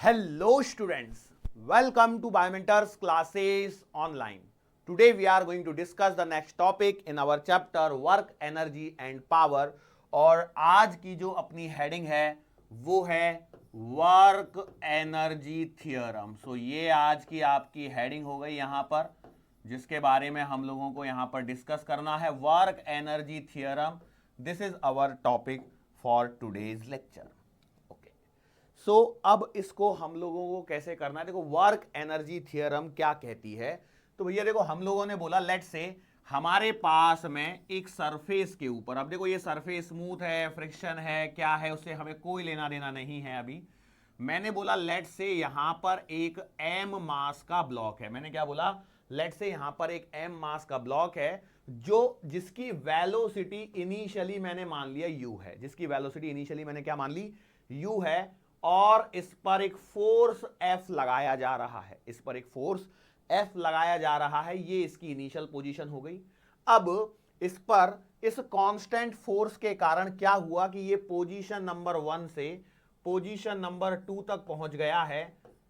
Hello students, welcome to Biomentors classes online. Today we are going to discuss the next topic in our chapter work, energy and power. और आज की जो अपनी heading है वो है वर्क एनर्जी थियरम. सो ये आज की आपकी हेडिंग हो गई यहां पर, जिसके बारे में हम लोगों को यहां पर डिस्कस करना है work energy theorem. This is our topic for today's lecture. So अब इसको हम लोगों को कैसे करना है. देखो वर्क एनर्जी थियरम क्या कहती है. तो भैया देखो हम लोगों ने बोला लेट से हमारे पास में एक सरफेस के ऊपर, अब देखो ये सरफेस स्मूथ है, फ्रिक्शन है, क्या है, उससे हमें कोई लेना देना नहीं है. अभी मैंने बोला लेट से यहां पर एक एम मास का ब्लॉक है. मैंने क्या बोला, लेट से यहां पर एक एम मास का ब्लॉक है जो जिसकी वेलोसिटी इनिशियली मैंने मान लिया u है. जिसकी वेलोसिटी इनिशियली मैंने क्या मान ली, u है. और इस पर एक फोर्स F लगाया जा रहा है. इस पर एक फोर्स F लगाया जा रहा है. ये इसकी इनिशियल पोजीशन हो गई. अब इस पर इस कांस्टेंट फोर्स के कारण क्या हुआ कि ये पोजीशन नंबर 1 से पोजीशन नंबर 2 तक पहुंच गया है.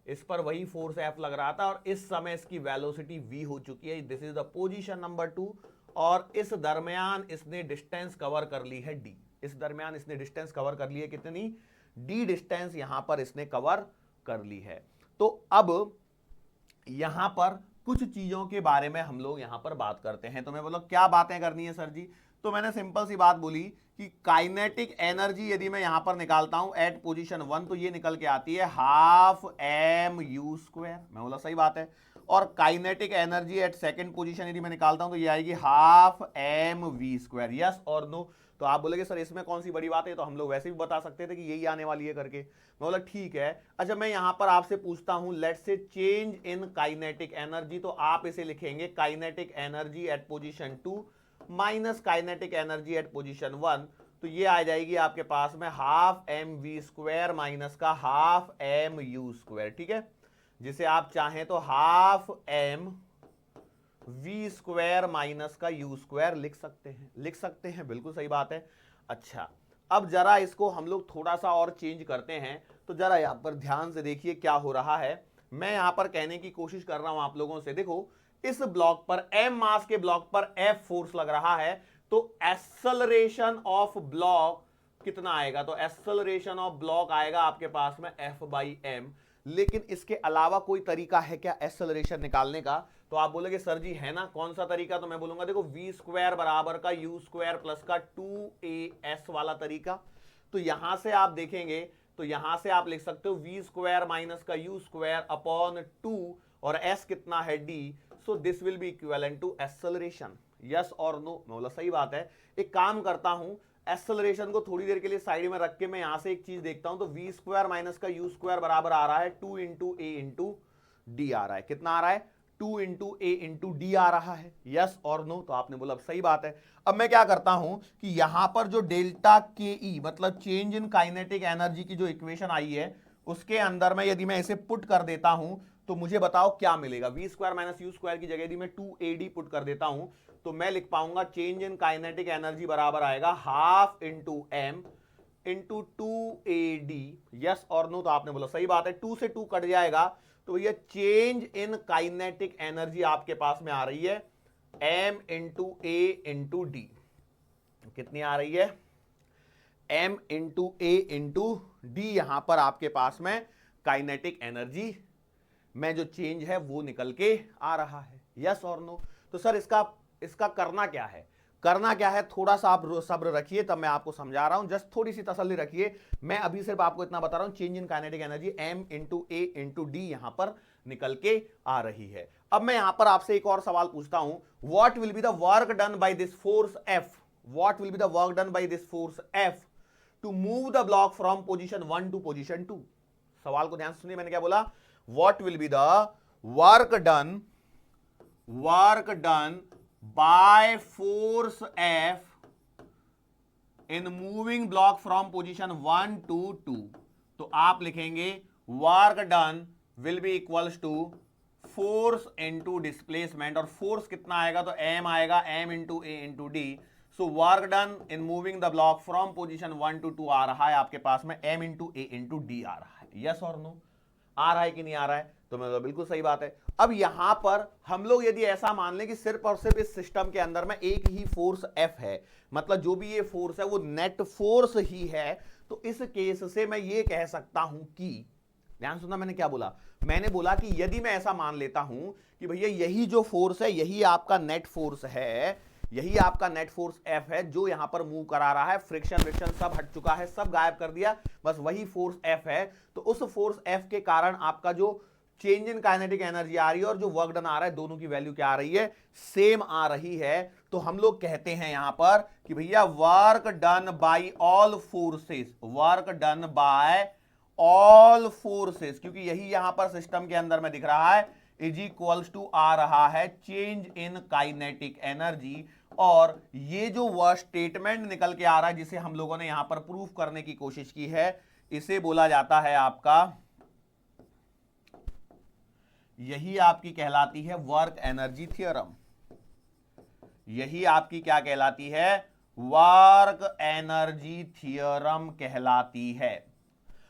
इस पर वही फोर्स F लग रहा था और इस समय इसकी वेलोसिटी v हो चुकी है. This is the position number 2. और इस दरमियान इसने डिस्टेंस कवर कर ली है d. इस दरमियान इसने डिस्टेंस कवर कर ली है कितनी, d डिस्टेंस यहां पर इसने कवर कर ली है. तो अब यहां पर कुछ चीजों के बारे में हम लोग यहां पर बात करते हैं. तो मैं बोला क्या बातें करनी है सर जी. तो मैंने सिंपल सी बात बोली कि काइनेटिक एनर्जी यदि मैं यहां पर निकालता हूं एट पोजीशन 1 तो ये निकल के आती है हाफ एम यू स्क्वायर. मैं बोला सही बात है. और kinetic energy at second position यदि मैं निकालता हूं तो ये आएगी half M V square. Yes और नो. तो आप बोलेंगे सर इसमें कौन सी बड़ी बात है, तो हम लोग वैसे भी बता सकते थे कि यही आने वाली है करके. मैं बोला ठीक है. अच्छा मैं यहां पर आपसे पूछता हूं लेट से चेंज इन काइनेटिक एनर्जी. तो आप इसे लिखेंगे kinetic energy at position 2 minus kinetic energy at position 1. तो ये आ जाएगी आपके पास में half M V square minus का हाफ एम यू स्क्वायर. ठीक है, जिसे आप चाहें तो half M V square minus का यू स्क्वायर लिख सकते हैं. बिल्कुल सही बात है. अच्छा अब जरा इसको हम लोग थोड़ा सा और चेंज करते हैं. तो जरा यहां पर ध्यान से देखिए क्या हो रहा है. मैं यहां पर कहने की कोशिश कर रहा हूं आप लोगों से. देखो इस ब्लॉक पर एम मास के ब्लॉक पर एफ फोर्स लग रहा है. तो एक्सेलरेशन ऑफ ब्लॉक कितना आएगा, तो एक्सेलरेशन ऑफ ब्लॉक आएगा आपके पास में एफ बाई एम. लेकिन इसके अलावा कोई तरीका है क्या एक्सेलरेशन निकालने का. तो आप बोलोगे सर जी है ना, कौन सा तरीका. तो मैं बोलूंगा देखो वी स्क्वायर बराबर का यू स्क्वायर प्लस का 2as वाला तरीका. तो यहां से आप देखेंगे तो यहां से आप लिख सकते हो वी स्क्वायर माइनस का यू स्क्वायर अपॉन 2 और s कितना है d. So this will be equivalent to acceleration. Yes और नो. मैं बोला सही बात है. एक काम करता हूं, एक्सेलरेशन को थोड़ी देर के लिए साइड में रख के मैं यहां से एक चीज देखता हूं. तो वी स्क्वायर माइनस का यू स्क्वायर बराबर आ रहा है 2 इंटू ए इंटू डी आ रहा है. कितना आ रहा है, 2 इंटू ए इंटू डी आ रहा है. यस और नो. तो आपने बोला सही बात है. अब मैं क्या करता हूं कि यहां पर जो डेल्टा के ई मतलब चेंज इन काइनेटिक एनर्जी की जो इक्वेशन आई है उसके अंदर में यदि मैं इसे पुट कर देता हूं तो मुझे बताओ क्या मिलेगा. V square minus U square की जगह यदि मैं 2ad पुट कर देता हूं तो मैं लिख पाऊंगा चेंज इन काइनेटिक एनर्जी बराबर आएगा half into M into 2ad. Yes और नो. तो आपने बोला सही बात है. 2 से 2 कट जाएगा तो ये चेंज इन काइनेटिक एनर्जी आपके पास में आ रही है m इंटू ए इंटू डी. कितनी आ रही है, m इंटू ए इंटू डी. यहां पर आपके पास में काइनेटिक एनर्जी में जो चेंज है वो निकल के आ रहा है. यस और नो. तो सर इसका करना क्या है, थोड़ा सा आप सब्र रखिए तब मैं आपको समझा रहा हूं. जस्ट थोड़ी सी तसल्ली रखिए. मैं अभी सिर्फ आपको इतना बता रहा हूं change in kinetic energy m into A into D यहां पर निकल के आ रही है. अब मैं यहां पर आपसे एक और सवाल पूछता हूं, what will be the work done by this force F, what will be the work done by this force F to move the block from position 1 to position 2. सवाल को ध्यान से सुनिए. मैंने क्या बोला, what will be the work done by force F in moving block from position 1 to 2. तो आप लिखेंगे work done will be equals to force into displacement. और force कितना आएगा, तो m आएगा m into a into d. So work done in moving the block from position 1 to 2 आ रहा है आपके पास में m into a into d आ रहा है. yes or no. आ रहा है कि नहीं आ रहा है? तो मतलब बिल्कुल सही बात है। अब यहां पर हम लोग यदि ऐसा मान लें कि सिर्फ और सिर्फ इस सिस्टम के अंदर में एक ही फोर्स F है, मतलब जो भी ये फोर्स है वो नेट फोर्स ही है, तो इस केस से मैं ये कह सकता हूं कि, ध्यान सुनना मैंने क्या बोला, मैंने बोला कि यदि मैं ऐसा मान लेता हूं कि भैया यही जो फोर्स है यही आपका नेट फोर्स है, यही आपका नेट फोर्स F है जो यहां पर मूव करा रहा है, फ्रिक्शन विक्शन सब हट चुका है, सब गायब कर दिया, बस वही फोर्स F है, तो उस फोर्स F के कारण आपका जो चेंज इन काइनेटिक एनर्जी आ रही है और जो वर्क डन आ रहा है, दोनों की वैल्यू क्या आ रही है? सेम आ रही है। तो हम लोग कहते हैं यहां पर कि भैया work done by all forces, work done by all forces, क्योंकि यही यहां पर सिस्टम के अंदर में दिख रहा है, इज इक्वल्स टू आ रहा है चेंज इन काइनेटिक एनर्जी। और ये जो वह स्टेटमेंट निकल के आ रहा है जिसे हम लोगों ने यहां पर प्रूफ करने की कोशिश की है, इसे बोला जाता है आपका, यही आपकी कहलाती है वर्क एनर्जी थ्योरम। यही आपकी क्या कहलाती है? वर्क एनर्जी थ्योरम कहलाती है।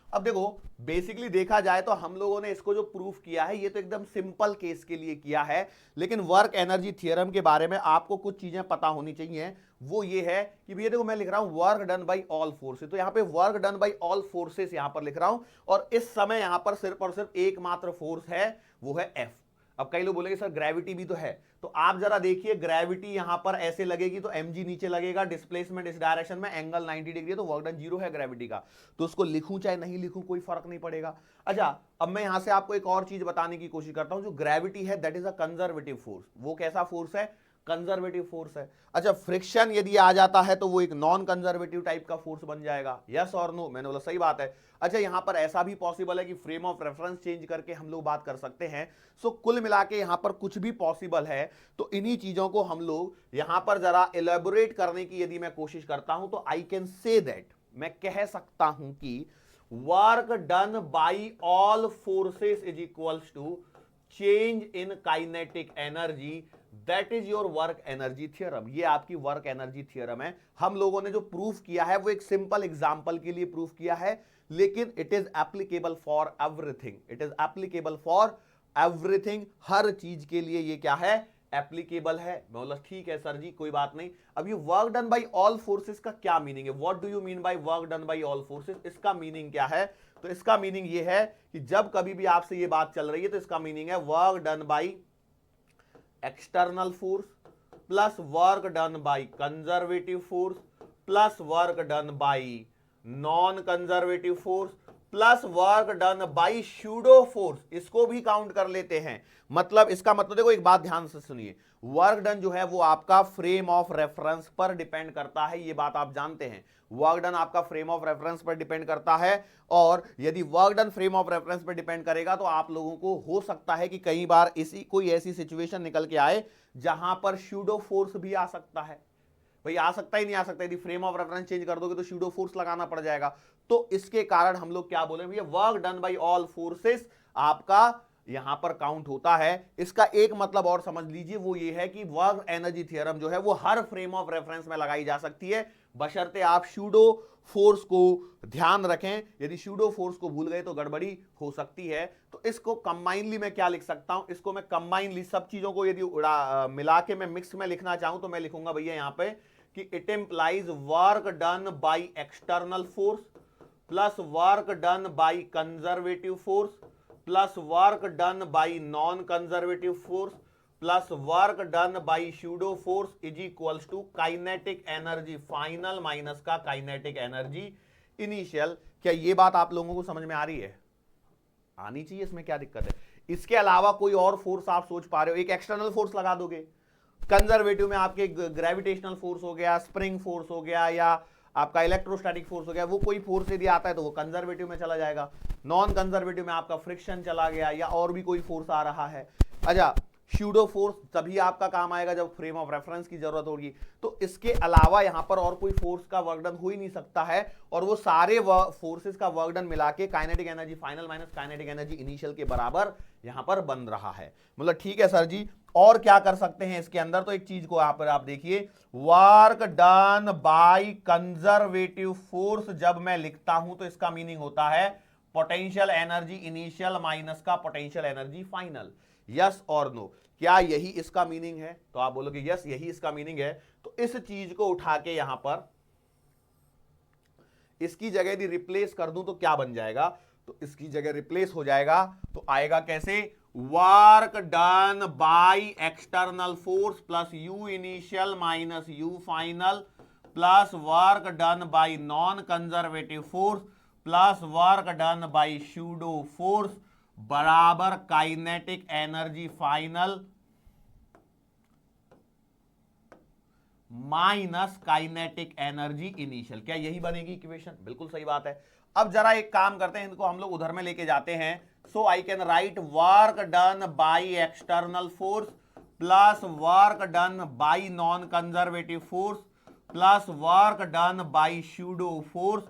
अब देखो बेसिकली देखा जाए तो हम लोगों ने इसको जो प्रूफ किया है ये तो एकदम सिंपल केस के लिए किया है, लेकिन वर्क एनर्जी थ्योरम के बारे में आपको कुछ चीजें पता होनी चाहिए। वो ये है कि भैया देखो मैं लिख रहा हूं work done by all forces, तो यहां पे work done by all forces यहां पर लिख रहा हूं, और इस समय यहां पर सिर्फ और सिर्फ एकमात्र फोर्स है, वो है F। अब कई लोग बोलेंगे सर ग्रेविटी भी तो है, तो आप जरा देखिए ग्रेविटी यहां पर ऐसे लगेगी तो mg नीचे लगेगा, डिस्प्लेसमेंट इस डायरेक्शन में, एंगल 90 डिग्री है, तो वर्क डन 0 है ग्रेविटी का, तो उसको लिखूं चाहे नहीं लिखूं कोई फर्क नहीं पड़ेगा। अच्छा अब मैं यहां से आपको एक और चीज बताने की कोशिश करता हूं, जो ग्रेविटी है that is a conservative force. वो कैसा फोर्स है? कंजर्वेटिव फोर्स है। अच्छा फ्रिक्शन यदि आ जाता है तो वो एक नॉन कंजर्वेटिव टाइप का फोर्स बन जाएगा, यस और नो? मैंने बोला सही बात है। अच्छा यहां पर ऐसा भी पॉसिबल है कि फ्रेम ऑफ रेफरेंस चेंज करके हम लोग बात कर सकते हैं। सो कुल मिला के यहां पर कुछ भी पॉसिबल है, तो इन्हीं चीजों को हम लोग यहां पर जरा एलेबोरेट करने की यदि मैं कोशिश करता हूं तो आई कैन से दैट, मैं कह सकता हूं कि work done by all forces is equals to change in kinetic energy, that is your work energy theorem. ये आपकी वर्क एनर्जी थ्योरम है। हम लोगों ने जो प्रूफ किया है वो एक सिंपल एग्जांपल के लिए प्रूफ किया है, लेकिन it is applicable for everything, it is applicable for everything, हर चीज के लिए ये क्या है? एप्लीकेबल है। मैं बोला ठीक है सर जी कोई बात नहीं। अब ये work done by all forces का क्या मीनिंग है? What do you mean by work done by all forces? इसका मीनिंग क्या है? तो इसका मीनिंग ये है कि जब कभी भी आपसे ये बात चल रही है तो इसका मीनिंग है work done by external force plus work done by conservative force plus work done by non conservative force plus work done by pseudo force, इसको भी काउंट कर लेते हैं। मतलब इसका मतलब देखो एक बात ध्यान से सुनिए, वर्क डन जो है वो आपका फ्रेम ऑफ रेफरेंस पर डिपेंड करता है, ये बात आप जानते हैं। वर्क डन आपका फ्रेम ऑफ रेफरेंस पर डिपेंड करता है, और यदि work done frame of reference पर डिपेंड करेगा तो आप लोगों को हो सकता है कि कई बार कोई ऐसी सिचुएशन निकल के आए जहां पर स्यूडो फोर्स भी आ सकता है। भाई आ सकता ही नहीं आ सकता, यदि फ्रेम ऑफ रेफरेंस चेंज कर दोगे तो स्यूडो फोर्स लगाना पड़ जाएगा। तो इसके कारण हम लोग क्या बोले भैया, work done by all forces आपका यहां पर काउंट होता है। इसका एक मतलब और समझ लीजिए, वो ये है कि वर्क एनर्जी थ्योरम जो है वो हर फ्रेम ऑफ रेफरेंस में लगाई जा सकती है, बशर्ते आप स्यूडो फोर्स को ध्यान रखें। यदि स्यूडो फोर्स को भूल गए तो गड़बड़ी हो सकती है। तो इसको कंबाइनली मैं क्या लिख सकता हूं? इसको मैं कंबाइनली सब चीजों को यदि मिला के मैं मिक्स में लिखना चाहूं तो मैं लिखूंगा भैया यहां पे कि it implies work done by external force plus work done by conservative force plus work done by non conservative force plus work done by pseudo force is equals to kinetic energy final minus का kinetic energy initial. क्या ये बात आप लोगों को समझ में आ रही है? आनी चाहिए, इसमें क्या दिक्कत है? इसके अलावा कोई और फोर्स आप सोच पा रहे हो? एक एक्सटर्नल फोर्स लगा दोगे, कंजर्वेटिव में आपके ग्रेविटेशनल फोर्स हो गया, स्प्रिंग फोर्स हो गया, या आपका इलेक्ट्रोस्टैटिक फोर्स हो गया, वो कोई फोर्स यदि आता है तो वो कंजर्वेटिव में चला जाएगा। नॉन कंजर्वेटिव में आपका फ्रिक्शन चला गया, या और भी कोई फोर्स आ रहा है। अच्छा स्यूडो फोर्स तभी आपका काम आएगा जब फ्रेम ऑफ रेफरेंस की जरूरत होगी। तो इसके अलावा यहां पर और कोई फोर्स का वर्क डन हो ही नहीं सकता है, और वो सारे फोर्सेस का वर्क डन मिला के kinetic energy final minus kinetic energy initial के बराबर यहां पर बन रहा है। मतलब ठीक है सर जी, और क्या कर सकते हैं इसके अंदर? तो एक चीज को यहां पर आप देखिए, work done by conservative force जब मैं लिखता हूं तो इसका मीनिंग होता है पोटेंशियल एनर्जी इनिशियल माइनस का पोटेंशियल एनर्जी फाइनल। यस और नो, क्या यही इसका मीनिंग है? तो आप बोलोगे यस यही इसका मीनिंग है। तो इस चीज को उठा के यहां पर इसकी जगह यदि रिप्लेस कर दूं तो क्या बन जाएगा? तो इसकी जगह रिप्लेस हो जाएगा तो आएगा कैसे? Work done by external force plus U initial minus U final plus work done by non conservative force plus work done by pseudo force बराबर kinetic energy final minus kinetic energy initial. क्या यही बनेगी equation? बिल्कुल सही बात है। अब जरा एक काम करते हैं, इनको हम लोग उधर में लेके जाते हैं। So I can write work done by external force plus work done by non conservative force plus work done by pseudo force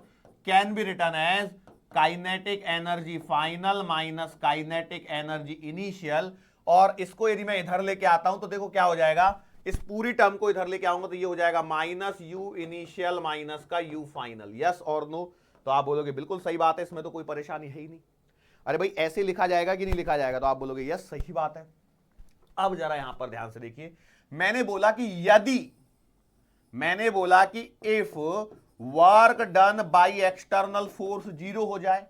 can be written as kinetic energy final minus kinetic energy initial. और इसको यदि मैं इधर लेके आता हूं तो देखो क्या हो जाएगा, इस पूरी टर्म को इधर लेके आऊंगा तो ये हो जाएगा माइनस यू इनिशियल माइनस का यू फाइनल। यस और नो? तो आप बोलोगे बिल्कुल सही बात है, इसमें तो कोई परेशानी है ही नहीं। अरे भाई ऐसे लिखा जाएगा कि नहीं लिखा जाएगा? तो आप बोलोगे यस सही बात है। अब जरा यहां पर ध्यान से देखिए, मैंने बोला कि if work done by external force zero हो जाए,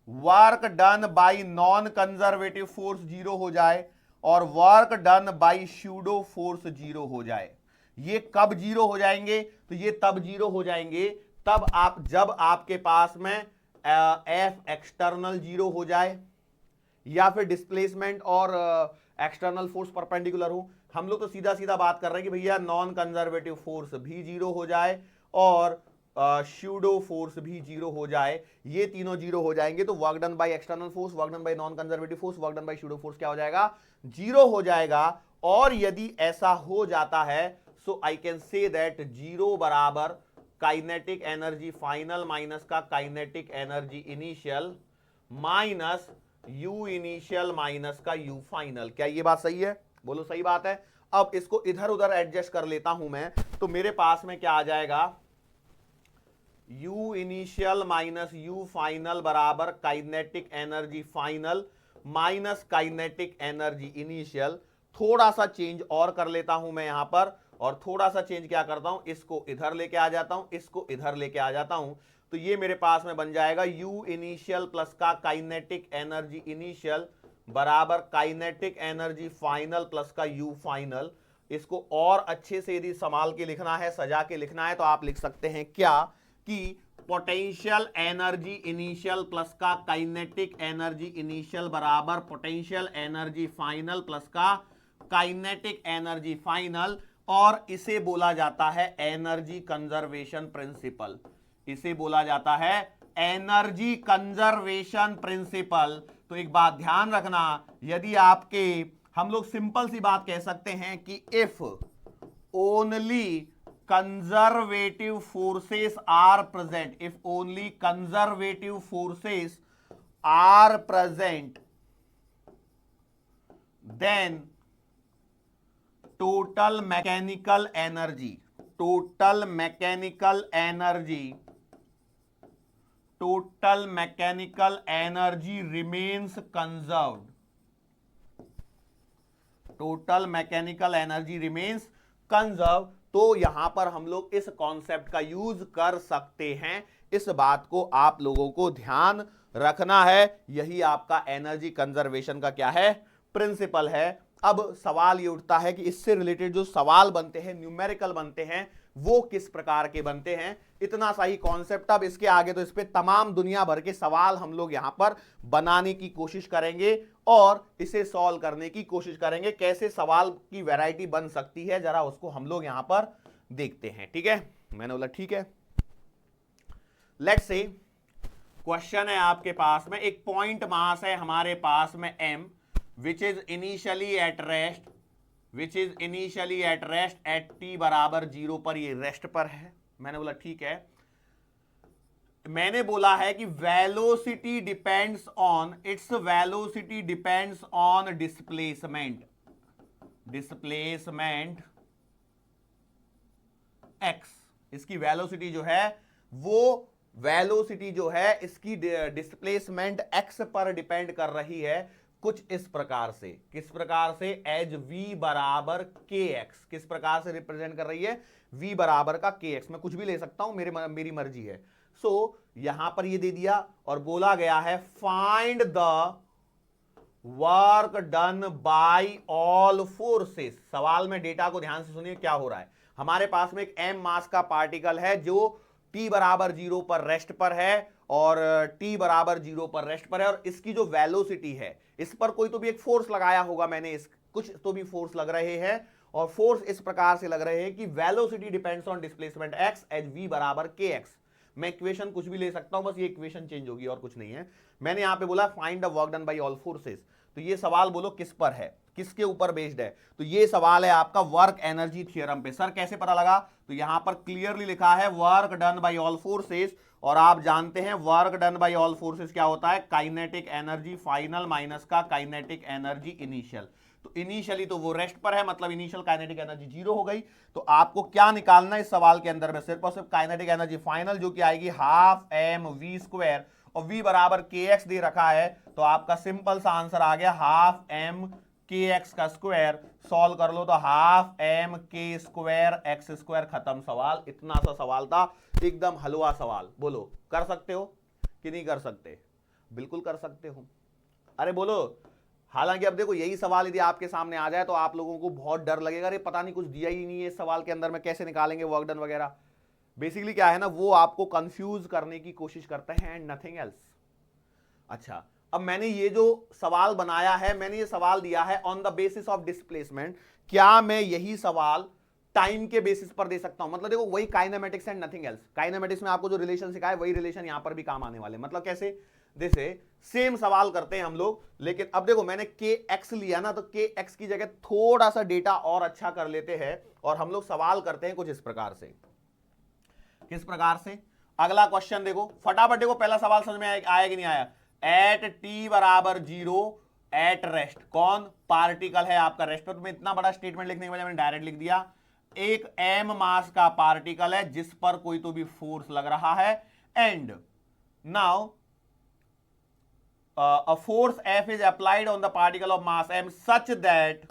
work done by non conservative force zero हो जाए और work done by pseudo force zero हो जाए। ये कब जीरो हो जाएंगे? तो ये तब जीरो हो जाएंगे जब आपके पास में एफ एक्सटर्नल जीरो हो जाए या फिर डिस्प्लेसमेंट और एक्सटर्नल फोर्स परपेंडिकुलर हो। हम लोग तो सीधा सीधा बात कर रहे हैं कि भैया नॉन कंजर्वेटिव फोर्स भी जीरो हो जाए और सूडो फोर्स भी जीरो हो जाए। ये तीनों जीरो हो जाएंगे तो work done by external force, work done by non conservative force, work done by pseudo force क्या हो जाएगा? जीरो हो जाएगा। और यदि ऐसा हो जाता है so I can say that zero बराबर काइनेटिक एनर्जी फाइनल माइनस का kinetic energy initial minus U initial minus का यू फाइनल। क्या ये बात सही है? बोलो सही बात है। अब इसको इधर उधर एडजस्ट कर लेता हूं मैं, तो मेरे पास में क्या आ जाएगा? U initial minus U final बराबर kinetic energy final minus kinetic energy initial. थोड़ा सा चेंज और कर लेता हूं मैं यहां पर, और थोड़ा सा चेंज क्या करता हूं, इसको इधर लेके आ जाता हूं, इसको इधर लेके आ जाता हूं। तो ये मेरे पास में बन जाएगा यू इनिशियल प्लस का काइनेटिक एनर्जी इनिशियल बराबर काइनेटिक एनर्जी फाइनल प्लस का यू फाइनल। इसको और अच्छे से यदि संभाल के लिखना है, सजा के लिखना है, तो आप लिख सकते हैं क्या कि पोटेंशियल एनर्जी इनिशियल प्लस का काइनेटिक एनर्जी इनिशियल बराबर पोटेंशियल एनर्जी फाइनल प्लस का काइनेटिक एनर्जी फाइनल। और इसे बोला जाता है एनर्जी कंजर्वेशन प्रिंसिपल। इसे बोला जाता है एनर्जी कंजर्वेशन प्रिंसिपल। तो एक बात ध्यान रखना, यदि आपके, हम लोग सिंपल सी बात कह सकते हैं कि if only conservative forces are present, if only conservative forces are present then total mechanical energy, total mechanical energy remains conserved, total mechanical energy remains conserve. तो यहां पर हम लोग इस कॉन्सेप्ट का यूज कर सकते हैं। इस बात को आप लोगों को ध्यान रखना है। यही आपका एनर्जी कंजर्वेशन का क्या है? प्रिंसिपल है। अब सवाल ये उठता है कि इससे रिलेटेड जो सवाल बनते हैं, न्यूमेरिकल बनते हैं, वो किस प्रकार के बनते हैं? इतना सा ही कॉन्सेप्ट। अब इसके आगे तो इस पे तमाम दुनिया भर के सवाल हम लोग यहां पर बनाने की कोशिश करेंगे और इसे सॉल्व करने की कोशिश करेंगे। कैसे सवाल की वैरायटी बन सकती है, जरा उसको हम लोग यहां पर देखते हैं। ठीक है, मैंने बोला ठीक है। लेट्स से क्वेश्चन है आपके पास में, एक पॉइंट मास है हमारे पास में m, which is initially at rest at t बराबर 0 पर, ये रेस्ट पर है। मैंने बोला ठीक है। मैंने बोला है कि velocity depends on, its velocity depends on displacement x। इसकी वेलोसिटी जो है वो वेलोसिटी जो है इसकी डिस्प्लेसमेंट x पर डिपेंड कर रही है कुछ इस प्रकार से। किस प्रकार से? एज v बराबर kx। किस प्रकार से रिप्रेजेंट कर रही है? v बराबर का kx। मैं कुछ भी ले सकता हूं, मेरी मर्जी है। सो यहां पर ये दे दिया और बोला गया है find the work done by all forces. सवाल में डेटा को ध्यान से सुनिए क्या हो रहा है। हमारे पास में एक m मास का पार्टिकल है जो t बराबर 0 पर रेस्ट पर है और t बराबर 0 पर रेस्ट पर है, और इसकी जो वेलोसिटी है इस पर कोई तो भी एक फोर्स लगाया होगा मैंने, इस कुछ तो भी फोर्स लग रहे हैं, और फोर्स इस प्रकार से लग रहे हैं कि velocity depends on displacement x as v बराबर kx। मैं इक्वेशन कुछ भी ले सकता हूं, बस ये इक्वेशन चेंज होगी और कुछ नहीं है। मैंने यहां पे बोला find the work done by all forces, तो ये सवाल बोलो किस पर है, किसके ऊपर बेस्ड है? तो ये सवाल है आपका वर्क एनर्जी थ्योरम पे। सर कैसे पता लगा? तो यहां पर क्लियरली लिखा है work done by all forces, और आप जानते हैं work done by all forces क्या होता है? काइनेटिक एनर्जी फाइनल माइनस का काइनेटिक एनर्जी इनिशियल। तो इनिशियली तो वो रेस्ट पर है, मतलब इनिशियल काइनेटिक एनर्जी 0 हो गई। तो आपको क्या निकालना है इस सवाल के अंदर में? सिर्फ और सिर्फ काइनेटिक एनर्जी फाइनल, जो कि आएगी हाफ एम वी स्क्वायर, और v बराबर kx दे रखा है, तो आपका सिंपल सा आंसर आ गया हाफ एम kx का स्क्वायर। सॉल्व कर लो तो half M k square x square. खत्म सवाल। इतना सा सवाल था, एकदम हलवा सवाल। बोलो कर सकते हो कि नहीं कर सकते? बिल्कुल कर सकते हो। अरे बोलो। हालांकि अब देखो यही सवाल यदि आपके सामने आ जाए तो आप लोगों को बहुत डर लगेगा, अरे पता नहीं कुछ दिया ही नहीं है इस सवाल के अंदर में, कैसे निकालेंगे वर्क डन वगैरह। बेसिकली क्या है ना, वो आपको कंफ्यूज करने की कोशिश करते हैं एंड नथिंग एल्स। अच्छा, अब मैंने ये जो सवाल बनाया है, मैंने ये सवाल दिया है on the basis of displacement. क्या मैं यही सवाल टाइम के बेसिस पर दे सकता हूं? मतलब देखो वही kinematics and nothing else. Kinematics में आपको जो रिलेशन सिखाया वही रिलेशन यहां पर भी काम आने वाले। मतलब कैसे? जैसे सेम सवाल करते हैं हम लोग, लेकिन अब देखो मैंने kx लिया ना, तो kx की जगह थोड़ा सा डेटा और अच्छा कर लेते हैं और हम लोग सवाल करते हैं कुछ इस प्रकार से। किस प्रकार से? अगला क्वेश्चन देखो फटाफट, देखो पहला सवाल समझ में आया कि नहीं आया? एट t बराबर 0 एट रेस्ट, कौन? पार्टिकल है आपका रेस्ट पर। तुम्हें इतना बड़ा स्टेटमेंट लिखने के बजाय मैंने डायरेक्ट लिख दिया। एक m मास का पार्टिकल है जिस पर कोई तो भी फोर्स लग रहा है, and now a force F is applied on the particle of mass m such that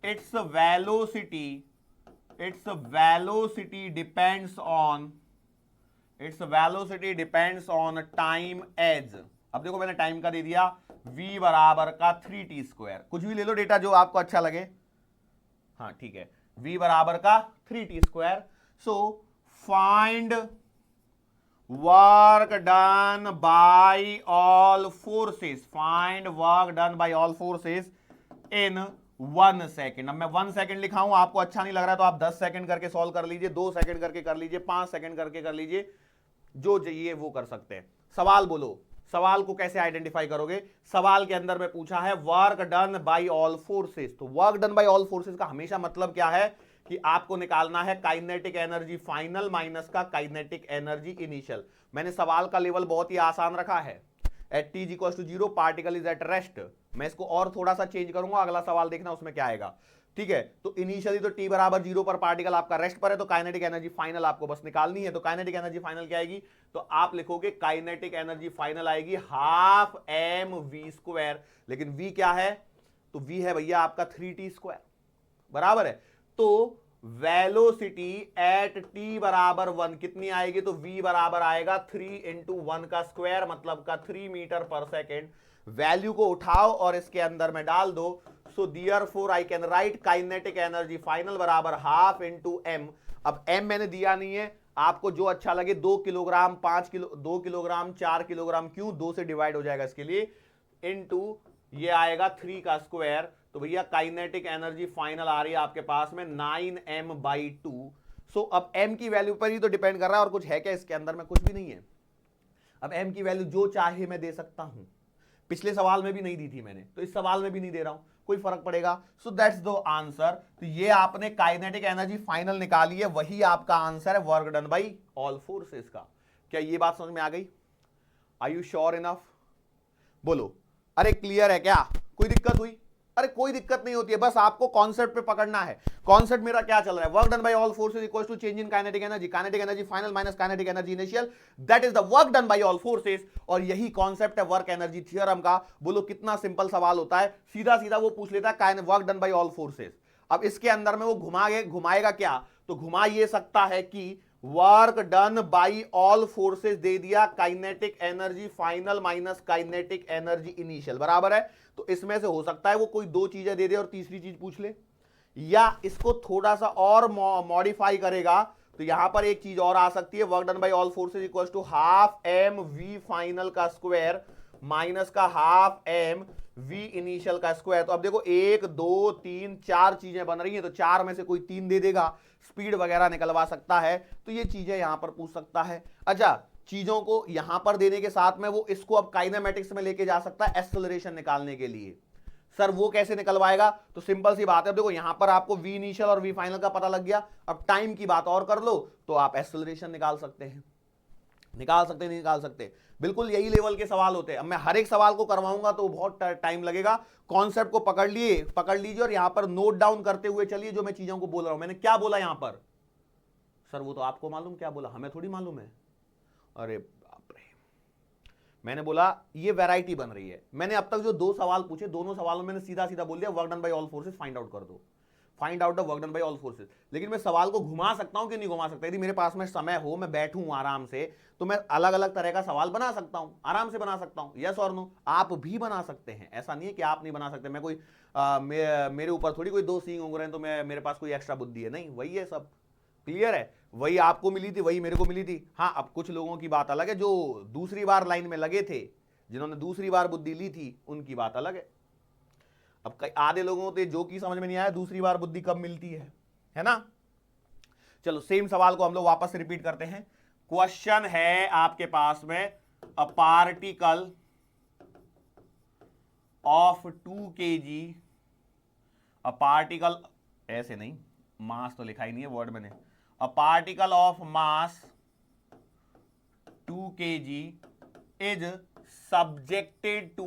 its velocity depends on time as। अब देखो मैंने टाइम का दे दिया v बराबर का 3t स्क्वायर। कुछ भी ले लो डेटा जो आपको अच्छा लगे। हाँ ठीक है, v बराबर का 3t square. So find work done by all forces, find work done by all forces in 1 second. अब मैं 1 सेकेंड लिखा हूं, आपको अच्छा नहीं लग रहा तो आप 10 सेकेंड करके सॉल्व कर लीजिए, 2 सेकेंड करके कर लीजिए, 5 सेकेंड करके कर लीजिए, जो चाहिए वो कर सकते हैं। सवाल बोलो, सवाल को कैसे आइडेंटिफाई करोगे? सवाल के अंदर में पूछा है work done by all forces, तो work done by all forces का हमेशा मतलब क्या है कि आपको निकालना है काइनेटिक एनर्जी फाइनल माइनस का काइनेटिक एनर्जी इनिशियल। मैंने सवाल का लेवल बहुत ही आसान रखा है। At t equals to 0 particle is at rest. मैं इसको और थोड़ा सा चेंज करूंगा, अगला सवाल देखना उसमें क्या आएगा। ठीक है, तो इनिशियली तो t बराबर 0 पर पार्टिकल आपका रेस्ट पर है, तो काइनेटिक एनर्जी फाइनल आपको बस निकालनी है। तो काइनेटिक एनर्जी फाइनल क्या आएगी? तो आप लिखोगे काइनेटिक एनर्जी फाइनल आएगी हाफ एम वी स्क्वायर। लेकिन v क्या है? तो v है भैया आपका 3t स्क्वायर, बराबर है। तो वेलोसिटी एट t बराबर 1 कितनी आएगी? तो v बराबर आएगा 3 इंटू 1 का स्क्वायर, मतलब का 3 मीटर पर सेकेंड। वैल्यू को उठाओ और इसके अंदर में डाल दो। So therefore I can right kinetic energy final बराबर हाफ इंटू m। अब m मैंने दिया नहीं है, आपको जो अच्छा लगे, 2 किलोग्राम 5 किलो 2 किलोग्राम 4 किलोग्राम, क्यों? 2 से डिवाइड हो जाएगा इसके लिए, इनटू ये आएगा 3 का स्क्वायर। तो भैया काइनेटिक एनर्जी फाइनल आ रही है आपके पास में 9m/2। सो अब m की वैल्यू पर ही तो डिपेंड कर रहा है, और कुछ है क्या इसके अंदर में? कुछ भी नहीं है। अब m की वैल्यू जो चाहे मैं दे सकता हूं। पिछले सवाल में भी नहीं दी थी मैंने, तो इस सवाल में भी नहीं दे रहा हूं, कोई फर्क पड़ेगा? So that's the answer. तो ये आपने काइनेटिक एनर्जी फाइनल निकाली है, वही आपका आंसर है work done by all forces का। क्या ये बात समझ में आ गई? Are you sure enough? बोलो। अरे क्लियर है क्या? कोई दिक्कत हुई? अरे कोई दिक्कत नहीं होती है, बस आपको कॉन्सेप्ट पे पकड़ना है। कॉन्सेप्ट मेरा क्या चल रहा है, work done by all forces equals to change in kinetic energy final minus kinetic energy initial, that is the work done by all forces. और यही कॉन्सेप्ट है वर्क एनर्जी थ्योरम का। बोलो कितना सिंपल सवाल होता है, सीधा सीधा वो पूछ लेता है work done by all forces. अब इसके अंदर में वो घुमाएगा क्या, तो घुमा ये सकता है कि work done by all forces दे दिया, kinetic energy final minus kinetic energy initial बराबर है। तो इसमें से हो सकता है वो कोई दो चीजें दे दे और तीसरी चीज पूछ ले, या इसको थोड़ा सा और मॉडिफाई करेगा तो यहां पर एक चीज और आ सकती है, work done by all forces equal to half M V final का स्क्वायर माइनस का हाफ एम वी इनिशियल का स्क्वायर। तो अब देखो 1 2 3 4 चीजें बन रही हैं, तो 4 में से कोई 3 दे देगा, स्पीड वगैरह निकलवा सकता है, तो ये चीजें यहां पर पूछ सकता है। अच्छा, चीजों को यहां पर देने के साथ में वो इसको अब काइनेमेटिक्स में लेके जा सकता है एक्सेलरेशन निकालने के लिए। सर वो कैसे निकलवाएगा, तो सिंपल सी बात है, देखो यहां पर आपको वी इनिशियल और वी फाइनल का पता लग गया, अब टाइम की बात और कर लो तो आप एक्सेलरेशन निकाल सकते हैं। निकाल सकते नहीं निकाल सकते, बिल्कुल यही लेवल के सवाल होते हैं। अब मैं हर एक सवाल को करवाऊंगा तो बहुत टाइम लगेगा। कॉन्सेप्ट को पकड़ लीजिए और यहां पर नोट डाउन करते हुए चलिए जो मैं चीजों को बोल रहा हूं। मैंने क्या बोला यहां पर, सर वो तो आपको मालूम क्या बोला, हमें थोड़ी मालूम है। अरे बाप रे, मैंने बोला ये वैरायटी बन रही है। मैंने अब तक जो 2 सवाल पूछे, दोनों सवालों में मैंने सीधा सीधा बोल दिया work done by all forces find out कर दो, find out the work done by all forces. लेकिन मैं सवाल को घुमा सकता हूं कि नहीं घुमा सकता, यदि मेरे पास में समय हो, मैं बैठूं आराम से, तो मैं अलग अलग तरह का सवाल बना सकता हूं, आराम से बना सकता हूं। यस और नो, आप भी बना सकते हैं, ऐसा नहीं है कि आप नहीं बना सकते। मैं कोई मेरे ऊपर थोड़ी कोई 2 सींग उंग रहे हैं तो मेरे पास कोई एक्स्ट्रा बुद्धि है, नहीं, वही है सब। क्लियर है, वही आपको मिली थी वही मेरे को मिली थी। हाँ, अब कुछ लोगों की बात अलग है जो दूसरी बार लाइन में लगे थे, जिन्होंने दूसरी बार बुद्धि ली थी, उनकी बात अलग है। अब कई आधे लोगों को जो की समझ में नहीं आया दूसरी बार बुद्धि कब मिलती है ना। चलो सेम सवाल को हम लोग वापस से रिपीट करते हैं। क्वेश्चन है आपके पास में, a particle of 2 kg, a particle, ऐसे नहीं, मास तो लिखा ही नहीं है वर्ड मैंने, a particle of mass 2 kg is subjected to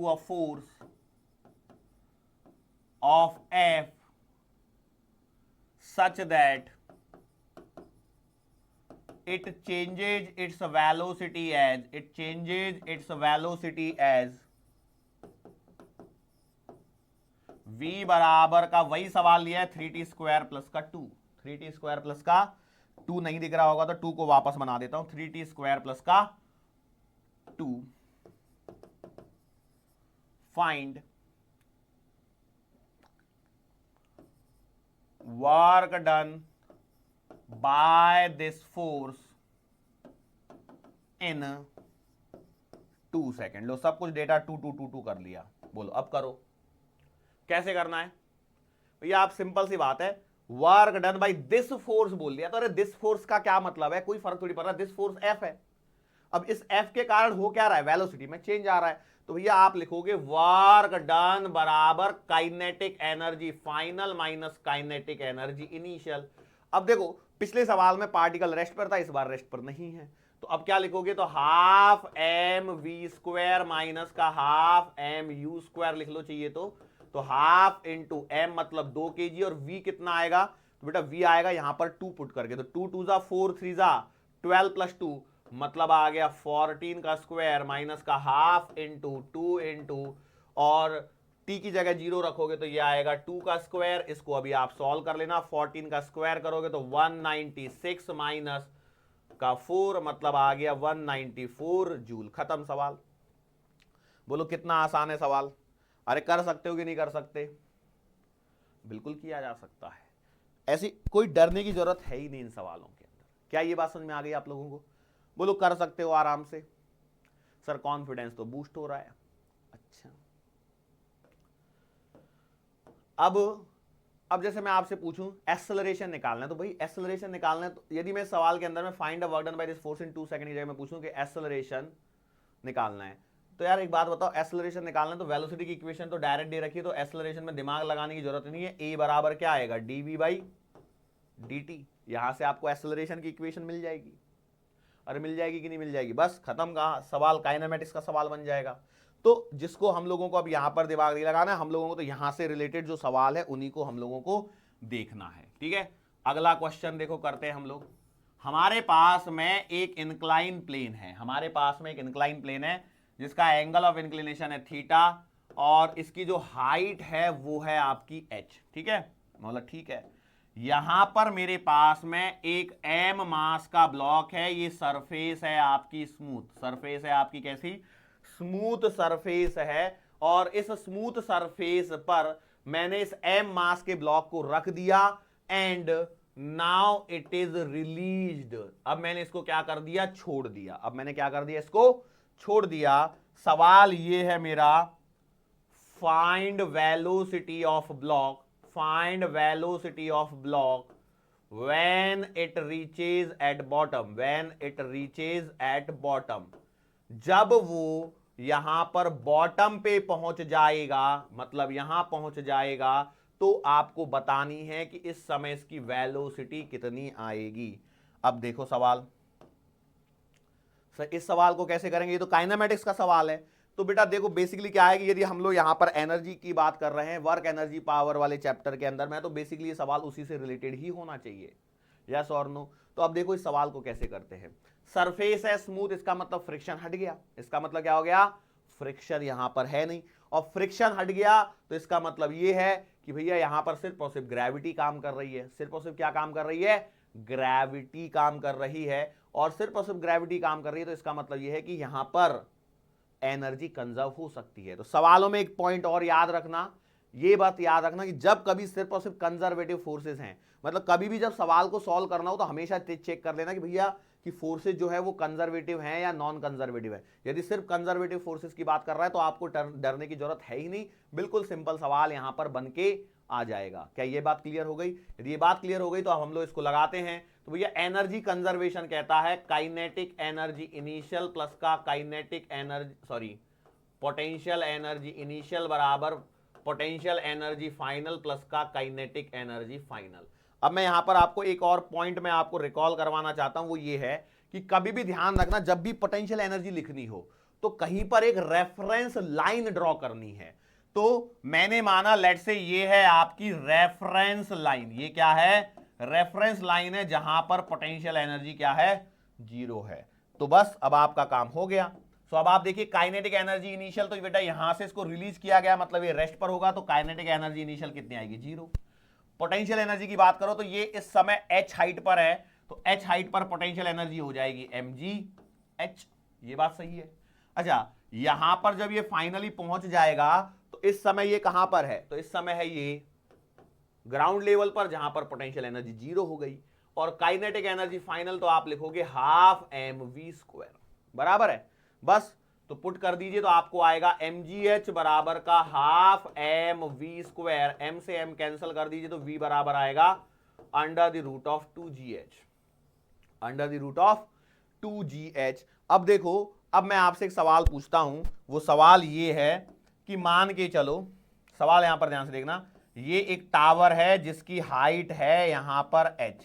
a force of F such that it changes its velocity as v बराबर का, वही सवाल लिया है 3t स्क्वायर प्लस का 2, 3t स्क्वायर प्लस का 2 नहीं दिख रहा होगा तो 2 को वापस बना देता हूं, 3t स्क्वायर प्लस का 2, find work done by this force in 2 second. लो सब कुछ डेटा 2 2 2 2 कर लिया, बोलो अब करो कैसे करना है भैया। आप सिंपल सी बात है, work done by this force बोल दिया तो अरे दिस फोर्स का क्या मतलब है, कोई फर्क थोड़ी पड़ रहा, दिस फोर्स एफ है। अब इस एफ के कारण हो क्या रहा है, वेलोसिटी में चेंज आ रहा है, तो भैया आप लिखोगे वर्क डन बराबर kinetic energy final minus kinetic energy initial. अब देखो पिछले सवाल में पार्टिकल रेस्ट पर था, इस बार रेस्ट पर नहीं है, तो अब क्या लिखोगे, तो half M V square minus का हाफ एम यू स्क्वायर लिख लो चाहिए तो हाफ इंटू एम मतलब 2 kg और v कितना आएगा, तो बेटा v आएगा यहां पर 2 पुट करके, तो 2 2 जा 4 3 जा 12 प्लस 2 मतलब आ गया 14 का स्क्वायर माइनस का हाफ इंटू 2 इंटू, और t की जगह 0 रखोगे तो ये आएगा 2 का स्क्वायर। इसको अभी आप सॉल्व कर लेना, 14 का स्क्वायर करोगे तो 196 माइनस का 4 मतलब आ गया 194 जूल। खत्म सवाल। बोलो कितना आसान है सवाल। अरे कर सकते हो कि नहीं कर सकते, बिल्कुल किया जा सकता है, ऐसी कोई डरने की जरूरत है ही नहीं इन सवालों के अंदर। क्या ये बात समझ में आ गई आप लोगों को, बोलो कर सकते हो आराम से। सर कॉन्फिडेंस तो बूस्ट हो रहा है। अच्छा अब जैसे मैं आपसे पूछूं एक्सेलरेशन निकालना है, तो भाई एक्सेलरेशन निकालना है, तो यदि मैं सवाल के अंदर में find a work done by this force in 2 second की जगह मैं पूछूं कि एक्सेलरेशन निकालना है, तो यार एक बात बताओ, एक्सेलरेशन निकालना है तो वेलोसिटी की इक्वेशन तो डायरेक्ट दे रखी है, तो एक्सेलरेशन में दिमाग लगाने की जरूरत नहीं है। ए बराबर क्या आएगा, dv बाई dt, यहां से आपको एक्सेलरेशन की इक्वेशन मिल जाएगी। अरे मिल जाएगी कि नहीं मिल जाएगी, बस खत्म। कहा सवाल, काइनेमेटिक्स का सवाल बन जाएगा। तो जिसको हम लोगों को अब यहां पर दिमाग नहीं लगाना है, हम लोगों को तो यहां से रिलेटेड जो सवाल है उन्हीं को हम लोगों को देखना है। ठीक है, अगला क्वेश्चन देखो करते हैं हम लोग। हमारे पास में एक इंक्लाइन प्लेन है, हमारे पास में एक इंक्लाइन प्लेन है जिसका एंगल ऑफ इंक्लिनेशन है थीटा, और इसकी जो हाइट है वो है आपकी h। ठीक है, मतलब ठीक है, यहां पर मेरे पास में एक m मास का ब्लॉक है, ये सरफेस है आपकी स्मूथ, सरफेस है आपकी कैसी, स्मूथ सरफेस है, और इस स्मूथ सरफेस पर मैंने इस m मास के ब्लॉक को रख दिया and now it is released. अब मैंने इसको क्या कर दिया, छोड़ दिया। अब मैंने क्या कर दिया, इसको छोड़ दिया। सवाल ये है मेरा, find velocity of block, find velocity of block when it reaches at bottom, when it reaches at bottom, जब वो यहां पर बॉटम पे पहुंच जाएगा, मतलब यहां पहुंच जाएगा, तो आपको बतानी है कि इस समय इसकी वेलोसिटी कितनी आएगी। अब देखो सवाल, सर इस सवाल को कैसे करेंगे, ये तो काइनेमेटिक्स का सवाल है। तो बेटा देखो बेसिकली क्या है कि यदि हम लोग यहां पर एनर्जी की बात कर रहे हैं, वर्क एनर्जी पावर वाले चैप्टर के अंदर में, तो बेसिकली ये सवाल उसी से रिलेटेड ही होना चाहिए, यस और नो। तो अब देखो इस सवाल को कैसे करते हैं। सरफेस है स्मूथ, इसका मतलब फ्रिक्शन हट गया, इसका मतलब क्या हो गया, फ्रिक्शन यहां पर है नहीं, और फ्रिक्शन हट गया तो इसका मतलब यह है कि भैया यहां पर सिर्फ और सिर्फ ग्रेविटी काम कर रही है, सिर्फ और सिर्फ क्या काम कर रही है, ग्रेविटी काम कर रही है, और सिर्फ ग्रेविटी काम कर रही है, तो इसका मतलब यह है कि यहां पर एनर्जी कंजर्व हो सकती है। तो सवालों में एक पॉइंट और याद रखना, ये बात याद रखना कि जब कभी सिर्फ और सिर्फ कंजर्वेटिव फोर्सेस हैं, मतलब कभी भी जब सवाल को सॉल्व करना हो तो हमेशा चेक कर लेना कि भैया कि फोर्सेस जो है वो कंजर्वेटिव हैं या नॉन कंजर्वेटिव है। यदि सिर्फ कंजर्वेटिव फोर्सेस की बात कर रहा है तो आपको डरने की जरूरत है ही नहीं, बिल्कुल सिंपल सवाल यहां पर बन के आ जाएगा। क्या ये बात क्लियर हो गई? यदि ये बात क्लियर हो गई तो अब हम लोग इसको लगाते हैं। तो भैया एनर्जी कंजर्वेशन कहता है काइनेटिक एनर्जी इनिशियल प्लस का kinetic energy, sorry potential energy initial बराबर पोटेंशियल एनर्जी फाइनल प्लस का काइनेटिक एनर्जी फाइनल। अब मैं यहां पर आपको एक और पॉइंट में आपको रिकॉल करवाना चाहता हूं, वो ये है कि कभी भी ध्यान रखना जब भी पोटेंशियल एनर्जी लिखनी हो तो कहीं पर एक रेफरेंस लाइन ड्रॉ करनी है। तो मैंने माना लेट से ये है आपकी रेफरेंस लाइन, ये क्या है, रेफरेंस लाइन है जहां पर पोटेंशियल एनर्जी क्या है, जीरो है। तो बस अब आपका काम हो गया। सो अब आप देखिए काइनेटिक एनर्जी इनिशियल, तो बेटा यहां से इसको रिलीज किया गया, मतलब ये रेस्ट पर होगा, तो काइनेटिक एनर्जी इनिशियल कितनी आएगी, जीरो। पोटेंशियल एनर्जी की बात करो तो ये इस समय h हाइट पर है, तो h हाइट पर पोटेंशियल एनर्जी हो जाएगी mgh, ये बात सही है। अच्छा यहां पर जब ये फाइनली पहुंच जाएगा तो इस समय ये कहां पर है, तो इस समय है ये ग्राउंड लेवल पर जहां पर पोटेंशियल एनर्जी जीरो हो गई, और काइनेटिक एनर्जी फाइनल तो आप लिखोगे हाफ mv², बराबर है। बस तो पुट कर दीजिए तो आपको आएगा mgh बराबर का हाफ mv², m से m कैंसिल कर दीजिए तो v बराबर आएगा under the root of 2gh, under the root of 2gh। अब देखो, अब मैं आपसे एक सवाल पूछता हूं, वो सवाल ये है कि मान के चलो, सवाल यहां पर ध्यान से देखना, ये एक टावर है जिसकी हाइट है यहां पर h,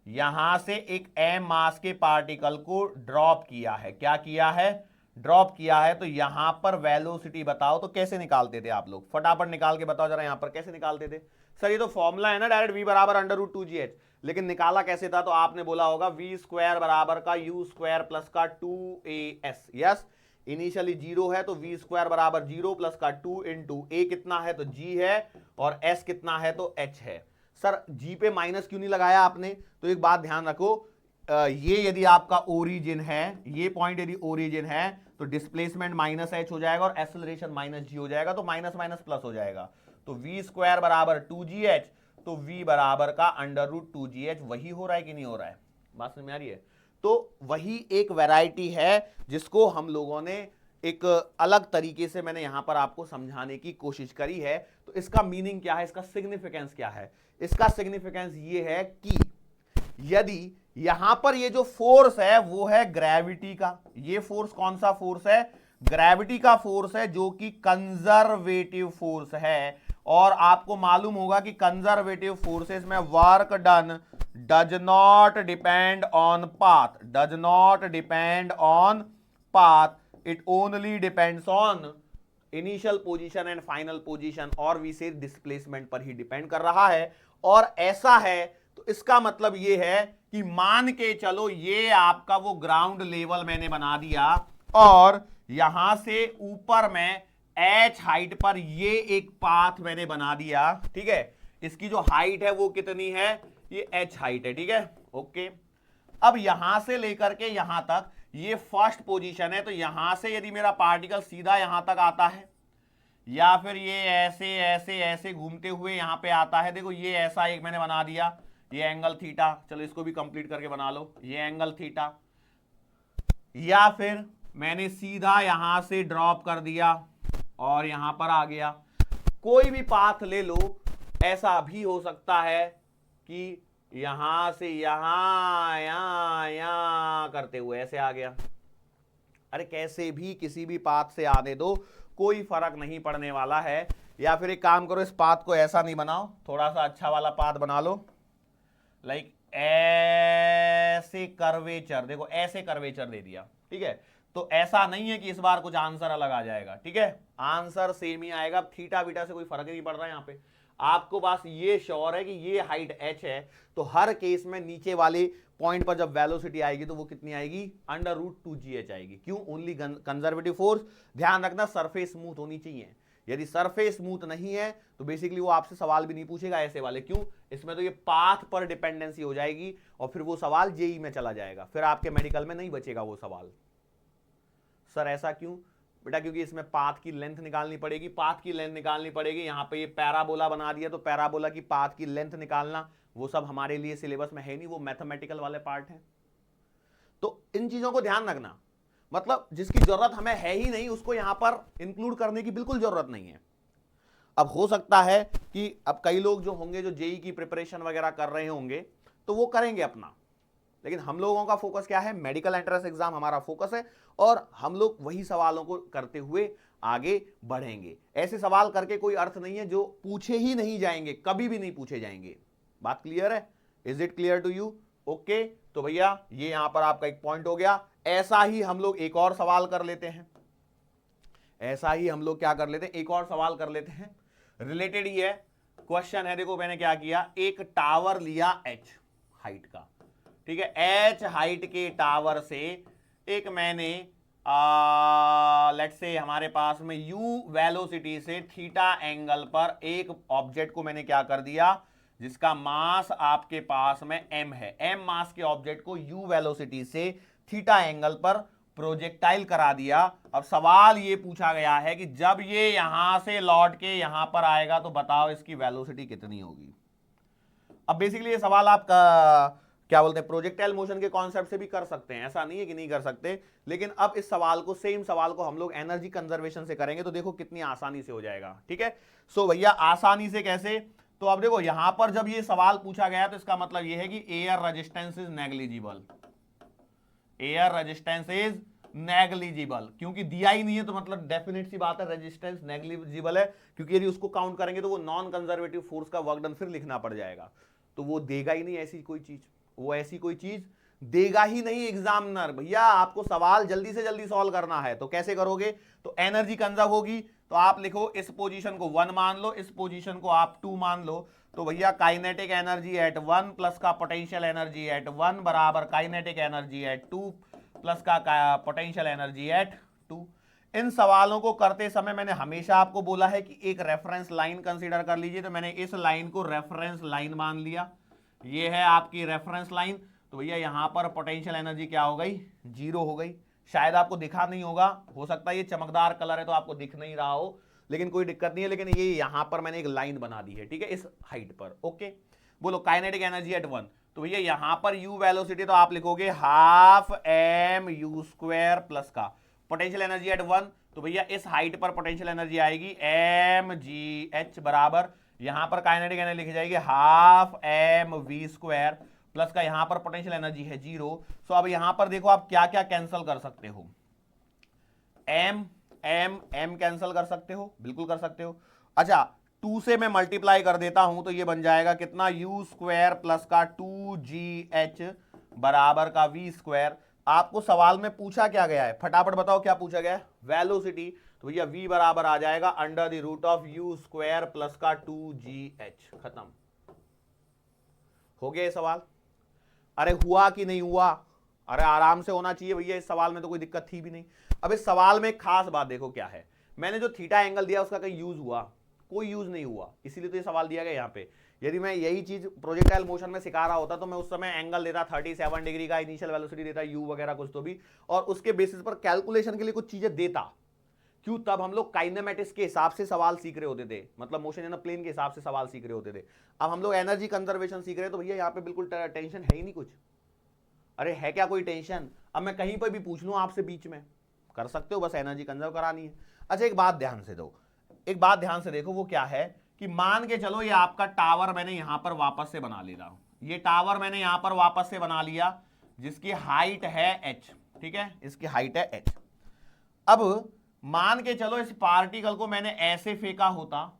यहां से एक m मास के पार्टिकल को ड्रॉप किया है, क्या किया है, ड्रॉप किया है। तो यहां पर वेलोसिटी बताओ, तो कैसे निकालते थे आप लोग, फटाफट निकाल के बताओ जरा, यहां पर कैसे निकालते थे। सर ये तो फॉर्मूला है ना डायरेक्ट, v बराबर अंडर रूट 2gh, लेकिन निकाला कैसे था, तो आपने बोला होगा v² बराबर का u² प्लस का 2as, यस इनिशियली जीरो है तो v² बराबर 0 प्लस का 2 इंटू a कितना है तो g है, और s कितना है तो h है। सर जी पे माइनस क्यों नहीं लगाया आपने, तो एक बात ध्यान रखो, ये यदि आपका ओरिजिन है, ये पॉइंट यदि ओरिजिन है तो डिस्प्लेसमेंट माइनस h हो जाएगा और एक्सेलरेशन माइनस g हो जाएगा, तो माइनस माइनस प्लस हो जाएगा, तो v² बराबर 2gh, तो v बराबर का अंडर रूट 2gh, वही हो रहा है कि नहीं हो रहा है, बात समझ में आ रही है। तो वही एक वैरायटी है जिसको हम लोगों ने एक अलग तरीके से मैंने यहां पर आपको समझाने की कोशिश करी है। तो इसका मीनिंग क्या है, इसका सिग्निफिकेंस क्या है, इसका सिग्निफिकेंस ये है कि यदि यहां पर ये जो फोर्स है वो है ग्रेविटी का, ये फोर्स कौन सा फोर्स है, ग्रेविटी का फोर्स है, जो कि कंजर्वेटिव फोर्स है, और आपको मालूम होगा कि कंजर्वेटिव फोर्सेस में work done does not depend on path, does not depend on path, it only depends on initial position and final position, और वी से डिस्प्लेसमेंट पर ही डिपेंड कर रहा है। और ऐसा है तो इसका मतलब ये है कि मान के चलो ये आपका वो ग्राउंड लेवल मैंने बना दिया, और यहां से ऊपर में h हाइट पर ये एक पाथ मैंने बना दिया, ठीक है। इसकी जो हाइट है वो कितनी है, ये h हाइट है, ठीक है, ओके। अब यहां से लेकर के यहां तक ये फर्स्ट पोजीशन है, तो यहां से यदि मेरा पार्टिकल सीधा यहां तक आता है, या फिर ये ऐसे ऐसे ऐसे घूमते हुए यहां पे आता है, देखो ये ऐसा एक मैंने बना दिया, ये एंगल थीटा, चलो इसको भी कंप्लीट करके बना लो, ये एंगल थीटा, या फिर मैंने सीधा यहां से ड्रॉप कर दिया और यहां पर आ गया। कोई भी पाथ ले लो, ऐसा भी हो सकता है कि यहां से यहां यहां करते हुए ऐसे आ गया। अरे कैसे भी किसी भी पाथ से आने दो, कोई फर्क नहीं पड़ने वाला है। या फिर एक काम करो, इस पाथ को ऐसा नहीं बनाओ, थोड़ा सा अच्छा वाला पाथ बना लो, लाइक ऐसे कर्वेचर, देखो ऐसे कर्वेचर दे दिया, ठीक है। तो ऐसा नहीं है कि इस बार कुछ आंसर अलग आ जाएगा, ठीक है, आंसर सेम ही आएगा, थीटा बीटा से कोई फर्क नहीं पड़ रहा है यहाँ पे। आपको बस ये श्योर है कि ये हाइट h है, तो हर केस में नीचे वाले पॉइंट पर जब वेलोसिटी आएगी तो वो कितनी आएगी, √2gh आएगी। क्यों, ओनली कंजर्वेटिव फोर्स। ध्यान रखना सरफेस स्मूथ होनी चाहिए, यदि सरफेस स्मूथ नहीं है तो बेसिकली वो आपसे सवाल भी नहीं पूछेगा ऐसे वाले। क्यों, इसमें तो ये पाथ पर डिपेंडेंसी हो जाएगी और फिर वो सवाल जेई में चला जाएगा, फिर आपके मेडिकल में नहीं बचेगा वो सवाल। सर ऐसा क्यों बेटा, क्योंकि इसमें पाथ की लेंथ निकालनी पड़ेगी, पाथ की लेंथ निकालनी पड़ेगी। यहां पे ये पैराबोला बना दिया, तो पैराबोला की पाथ की लेंथ निकालना वो सब हमारे लिए सिलेबस में है नहीं, वो मैथमेटिकल वाले पार्ट है। तो इन चीजों को ध्यान रखना, मतलब जिसकी जरूरत हमें है ही नहीं उसको यहां पर इंक्लूड करने की बिल्कुल जरूरत नहीं है। अब हो सकता है कि अब कई लोग जो होंगे जो जेई की प्रिपरेशन वगैरह कर रहे होंगे तो वो करेंगे अपना, लेकिन हम लोगों का फोकस क्या है, मेडिकल एंट्रेंस एग्जाम हमारा फोकस है, और हम लोग वही सवालों को करते हुए आगे बढ़ेंगे। ऐसे सवाल करके कोई अर्थ नहीं है जो पूछे ही नहीं जाएंगे, कभी भी नहीं पूछे जाएंगे। बात क्लियर है, is it clear to you? Okay, तो भैया ये यहां पर आपका एक पॉइंट हो गया। ऐसा ही हम लोग एक और सवाल कर लेते हैं, ऐसा ही हम लोग क्या कर लेते हैं, एक और सवाल कर लेते हैं, रिलेटेड ही है। क्वेश्चन है, देखो मैंने क्या किया, एक टावर लिया h हाइट का, ठीक है, h हाइट के टावर से एक मैंने लेट्स से हमारे पास में u वेलोसिटी से थीटा एंगल पर एक ऑब्जेक्ट को मैंने क्या कर दिया, जिसका मास आपके पास में m है, m मास के ऑब्जेक्ट को u वेलोसिटी से थीटा एंगल पर प्रोजेक्टाइल करा दिया। अब सवाल ये पूछा गया है कि जब ये यहां से लौट के यहां पर आएगा तो बताओ इसकी वेलोसिटी कितनी होगी। अब बेसिकली ये सवाल आप क्या बोलते हैं, प्रोजेक्टाइल मोशन के कॉन्सेप्ट से भी कर सकते हैं, ऐसा नहीं है कि नहीं कर सकते, लेकिन अब इस सवाल को, सेम सवाल को हम लोग एनर्जी कंजर्वेशन से करेंगे तो देखो कितनी आसानी से हो जाएगा, ठीक है। सो भैया आसानी से कैसे, तो अब देखो यहां पर जब ये सवाल पूछा गया तो इसका मतलब ये है कि air resistance is negligible, air resistance is negligible, क्योंकि दिया ही नहीं है तो मतलब डेफिनेट सी बात है रेजिस्टेंस नेग्लिजिबल है, क्योंकि यदि उसको काउंट करेंगे तो वो नॉन कंजर्वेटिव फोर्स का वर्क डन फिर लिखना पड़ जाएगा, तो वो देगा ही नहीं ऐसी कोई चीज, वो ऐसी कोई चीज देगा ही नहीं एग्जामिनर। भैया आपको सवाल जल्दी से जल्दी सॉल्व करना है, तो कैसे करोगे, तो एनर्जी कंजर्व होगी, तो आप लिखो इस पोजीशन को 1 मान लो, इस पोजीशन को आप 2 मान लो, तो भैया काइनेटिक एनर्जी एट 1 प्लस का पोटेंशियल एनर्जी एट 1 बराबर काइनेटिक एनर्जी एट 2 प्लस का पोटेंशियल एनर्जी एट 2। इन सवालों को करते समय मैंने हमेशा आपको बोला है कि एक रेफरेंस लाइन कंसीडर कर लीजिए, तो मैंने इस लाइन को रेफरेंस लाइन मान लिया, ये है आपकी रेफरेंस लाइन। तो भैया यहां पर पोटेंशियल एनर्जी क्या हो गई, 0 हो गई। शायद आपको दिखा नहीं होगा, हो सकता है ये चमकदार कलर है तो आपको दिख नहीं रहा हो, लेकिन कोई दिक्कत नहीं है, लेकिन ये यहां पर मैंने एक लाइन बना दी है, ठीक है, इस हाइट पर। ओके, बोलो काइनेटिक एनर्जी एट 1, तो भैया यहां पर u वेलोसिटी तो आप लिखोगे half m u square plus का पोटेंशियल एनर्जी एट 1, तो भैया इस हाइट पर पोटेंशियल एनर्जी आएगी mgh बराबर, यहां पर काइनेटिक एनर्जी लिखी जाएगी half m v square plus का यहां पर पोटेंशियल एनर्जी है 0। सो अब यहां पर देखो आप क्या क्या कैंसिल कर सकते हो, m कैंसिल कर सकते हो, बिल्कुल कर सकते हो। अच्छा 2 से मैं मल्टीप्लाई कर देता हूं तो ये बन जाएगा कितना, u स्क्वायर प्लस का 2gh बराबर का v स्क्वायर, आपको सवाल में पूछा क्या गया है, फटाफट बताओ क्या पूछा गया है, वेलोसिटी। तो भैया v बराबर आ जाएगा under the root of u square plus का 2gh। खत्म हो गया ये सवाल। अरे हुआ कि नहीं हुआ? अरे आराम से होना चाहिए भैया, इस सवाल में तो कोई दिक्कत थी भी नहीं। अब इस सवाल में एक खास बात देखो क्या है, मैंने जो थीटा एंगल दिया उसका कहीं यूज हुआ? कोई यूज नहीं हुआ, इसीलिए तो ये सवाल दिया गया यहाँ पे। यदि मैं यही चीज प्रोजेक्टाइल मोशन में सिखा रहा होता तो मैं उस समय एंगल देता 37 डिग्री का, इनिशियल वेलोसिटी देता यू वगैरह कुछ तो भी, और उसके बेसिस पर कैलकुलेशन के लिए कुछ चीजें देता। क्यों? तब हम लोग काइनेमेटिक्स के हिसाब से सवाल सीख रहे होते थे, मतलब मोशन इन अ प्लेन के हिसाब से सवाल सीख रहे होते थे। अब हम लोग एनर्जी कंजर्वेशन सीख रहे हैं, तो भैया यहाँ पे बिल्कुल टेंशन है ही नहीं कुछ। अरे है क्या कोई टेंशन? अब मैं कहीं पर भी पूछ लूं आपसे बीच में, कर सकते हो, बस एनर्जी कंजर्व करानी है। अच्छा एक बात ध्यान से दो, एक बात ध्यान से देखो, वो क्या है कि मान के चलो ये आपका टावर मैंने यहां पर वापस से बना ले रहा हूं, ये टावर मैंने यहां पर वापस से बना लिया जिसकी हाइट है h, ठीक है, इसकी हाइट है h। अब मान के चलो इस पार्टिकल को मैंने ऐसे फेंका होता,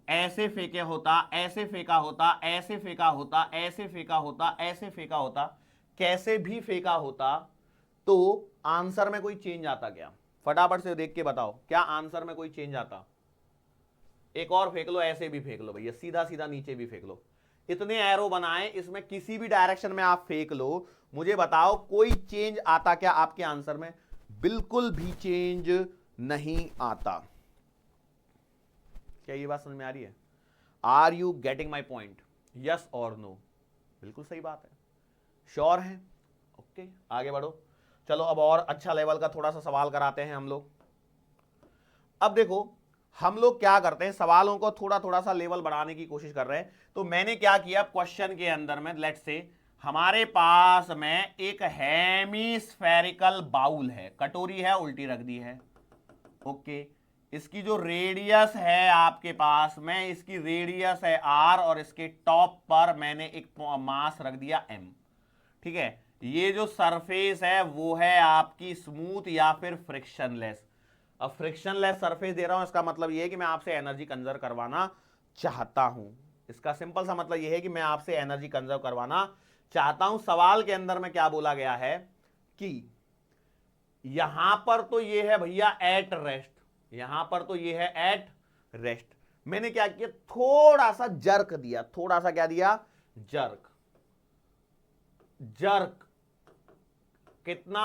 ऐसे फेंके होता, ऐसे फेंका होता, ऐसे फेंका होता, ऐसे फेंका होता, ऐसे फेंका होता, कैसे भी फेंका होता, तो आंसर में कोई चेंज आता क्या? फटाफट से देख के बताओ, क्या आंसर में कोई चेंज आता? एक और फेंक लो, ऐसे भी फेंक लो भैया, सीधा सीधा नीचे भी फेंक लो, इतने एरो बनाए, इसमें किसी भी डायरेक्शन में आप फेंक लो, मुझे बताओ कोई चेंज आता क्या आपके आंसर में? बिल्कुल भी चेंज नहीं आता। क्या ये बात समझ में आ रही है? Are you getting my point? Yes और नो? बिल्कुल सही बात है, श्योर है? ओके आगे बढ़ो। चलो अब और अच्छा लेवल का थोड़ा सा सवाल कराते हैं हम लोग। अब देखो हम लोग क्या करते हैं, सवालों को थोड़ा थोड़ा सा लेवल बढ़ाने की कोशिश कर रहे हैं। तो मैंने क्या किया, क्वेश्चन के अंदर में लेट्स से हमारे पास में एक हेमिस्फेरिकल बाउल है, कटोरी है, उल्टी रख दी है, ओके। इसकी जो रेडियस है आपके पास में, इसकी रेडियस है r, और इसके टॉप पर मैंने एक मास रख दिया m, ठीक है। ये जो सरफेस है वो है आपकी स्मूथ या फिर फ्रिक्शनलेस। अब फ्रिक्शनलेस सरफेस दे रहा हूं, इसका मतलब ये है कि मैं आपसे एनर्जी कंजर्व करवाना चाहता हूं। इसका सिंपल सा मतलब ये है कि मैं आपसे एनर्जी कंजर्व करवाना चाहता हूं। सवाल के अंदर में क्या बोला गया है कि यहां पर तो ये है भैया एट रेस्ट, यहां पर तो ये है एट रेस्ट। मैंने क्या किया, थोड़ा सा जर्क दिया, थोड़ा सा क्या दिया, जर्क। जर्क कितना?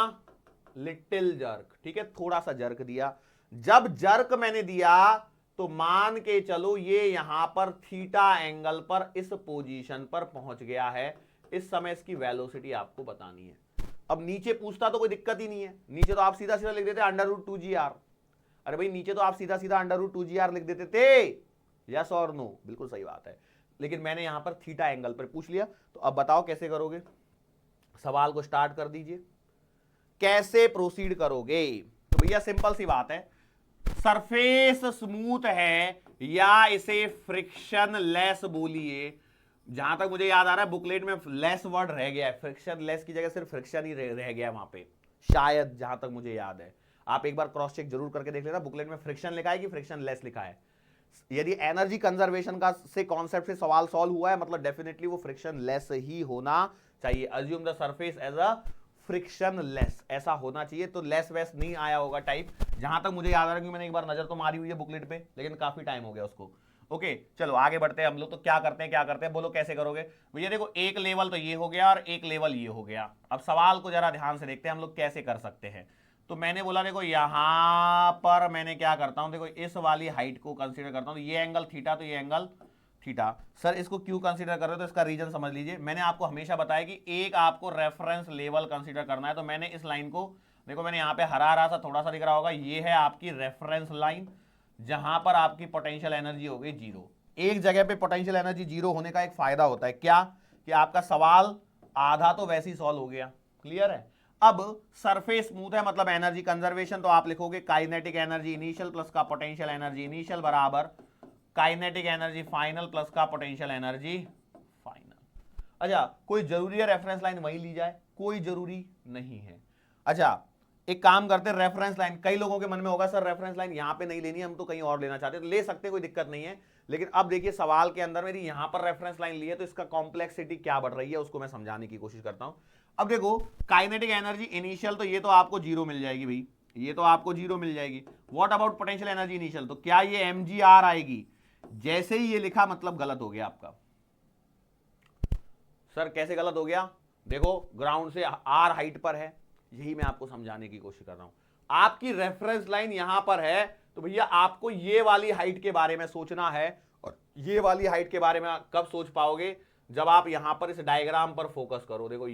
लिटिल जर्क, ठीक है, थोड़ा सा जर्क दिया। जब जर्क मैंने दिया तो मान के चलो ये यहां पर थीटा एंगल पर इस पोजीशन पर पहुंच गया है। इस समय इसकी वेलोसिटी आपको बतानी है। अब नीचे पूछता तो कोई दिक्कत ही नहीं है, नीचे तो आप सीधा सीधा लिख देते √2gr। अरे भाई नीचे तो आप सीधा सीधा √2gr लिख देते थे, यस और नो? बिल्कुल सही बात है, लेकिन मैंने यहां पर थीटा एंगल पर पूछ लिया। तो अब बताओ कैसे करोगे, सवाल को स्टार्ट कर दीजिए, कैसे प्रोसीड करोगे? तो भैया सिंपल सी बात है, सरफेस स्मूथ है या इसे फ्रिक्शन लेस बोलिए। जहां तक मुझे याद आ रहा है बुकलेट में लेस वर्ड रह गया है, फ्रिक्शन लेस की जगह सिर्फ फ्रिक्शन ही रह गया वहां पे शायद, जहां तक मुझे याद है। आप एक बार क्रॉस चेक जरूर करके देख लेना, बुकलेट में फ्रिक्शन लिखा है कि फ्रिक्शन लेस लिखा है। यदि एनर्जी कंजर्वेशन का से कॉन्सेप्ट से सवाल सॉल्व हुआ है, मतलब डेफिनेटली वो फ्रिक्शन लेस ही होना चाहिए। Assume the surface as a frictionless, ऐसा होना चाहिए। तो लेस वेस नहीं आया होगा टाइप, जहां तक मुझे याद आ रहा है, कि मैंने एक बार नजर तो मारी हुई है बुकलेट पे, लेकिन काफी टाइम हो गया उसको। ओके चलो आगे बढ़ते हैं हम लोग। तो क्या करते हैं, क्या करते हैं, बोलो कैसे करोगे भैया? देखो एक लेवल तो ये हो गया और एक लेवल ये हो गया। अब सवाल को जरा ध्यान से देखते हैं हम लोग कैसे कर सकते हैं। तो मैंने बोला देखो यहां पर मैंने क्या करता हूं, देखो इस वाली हाइट को कंसीडर करता हूं, तो ये एंगल थीटा, तो ये एंगल थीटा। सर इसको क्यों कंसीडर कर रहे हो, तो इसका रीजन समझ लीजिए। मैंने आपको हमेशा बताया कि एक आपको रेफरेंस लेवल कंसीडर करना है। तो मैंने इस लाइन को, देखो मैंने यहां पे हरा हरा सा थोड़ा सा दिख रहा होगा, ये है आपकी रेफरेंस लाइन, जहां पर आपकी पोटेंशियल एनर्जी हो गई जीरो। एक जगह पे पोटेंशियल एनर्जी जीरो होने का एक फायदा होता है, क्या कि आपका सवाल आधा तो वैसे ही सॉल्व हो गया। क्लियर है? अब सरफेस स्मूथ है मतलब एनर्जी कंजर्वेशन, तो आप लिखोगे काइनेटिक एनर्जी इनिशियल प्लस का पोटेंशियल एनर्जी इनिशियल बराबर काइनेटिक एनर्जी फाइनल प्लस का पोटेंशियल एनर्जी फाइनल। अच्छा कोई जरूरी है रेफरेंस लाइन वही ली जाए? कोई जरूरी नहीं है। अच्छा एक काम करते हैं, रेफरेंस लाइन, कई लोगों के मन में होगा सर रेफरेंस लाइन यहां पे नहीं लेनी, हम तो कहीं और लेना चाहते हैं, तो ले सकते हैं, कोई दिक्कत नहीं है। लेकिन अब देखिए सवाल के अंदर मेरी यहां पर रेफरेंस लाइन ली है, तो इसका कॉम्प्लेक्सिटी क्या बढ़ रही है उसको मैं समझाने की कोशिश करता हूं। अब देखो काइनेटिक एनर्जी इनिशियल, तो ये तो आपको जीरो मिल जाएगी भाई, ये तो आपको जीरो मिल जाएगी। What about potential energy initial, तो क्या ये mgr आएगी? जैसे ही ये लिखा मतलब गलत हो गया आपका। सर कैसे गलत हो गया? देखो ग्राउंड से r हाइट पर है, यही मैं आपको समझाने की कोशिश कर रहा हूं। आपकी रेफरेंस लाइन यहां पर है, तो भैया आपको ये वाली हाइट के बारे में सोचना है, और ये वाली हाइट के बारे में कब सोच पाओगे? जब आप यहां पर इस डायग्राम पर फोकस करो। देखो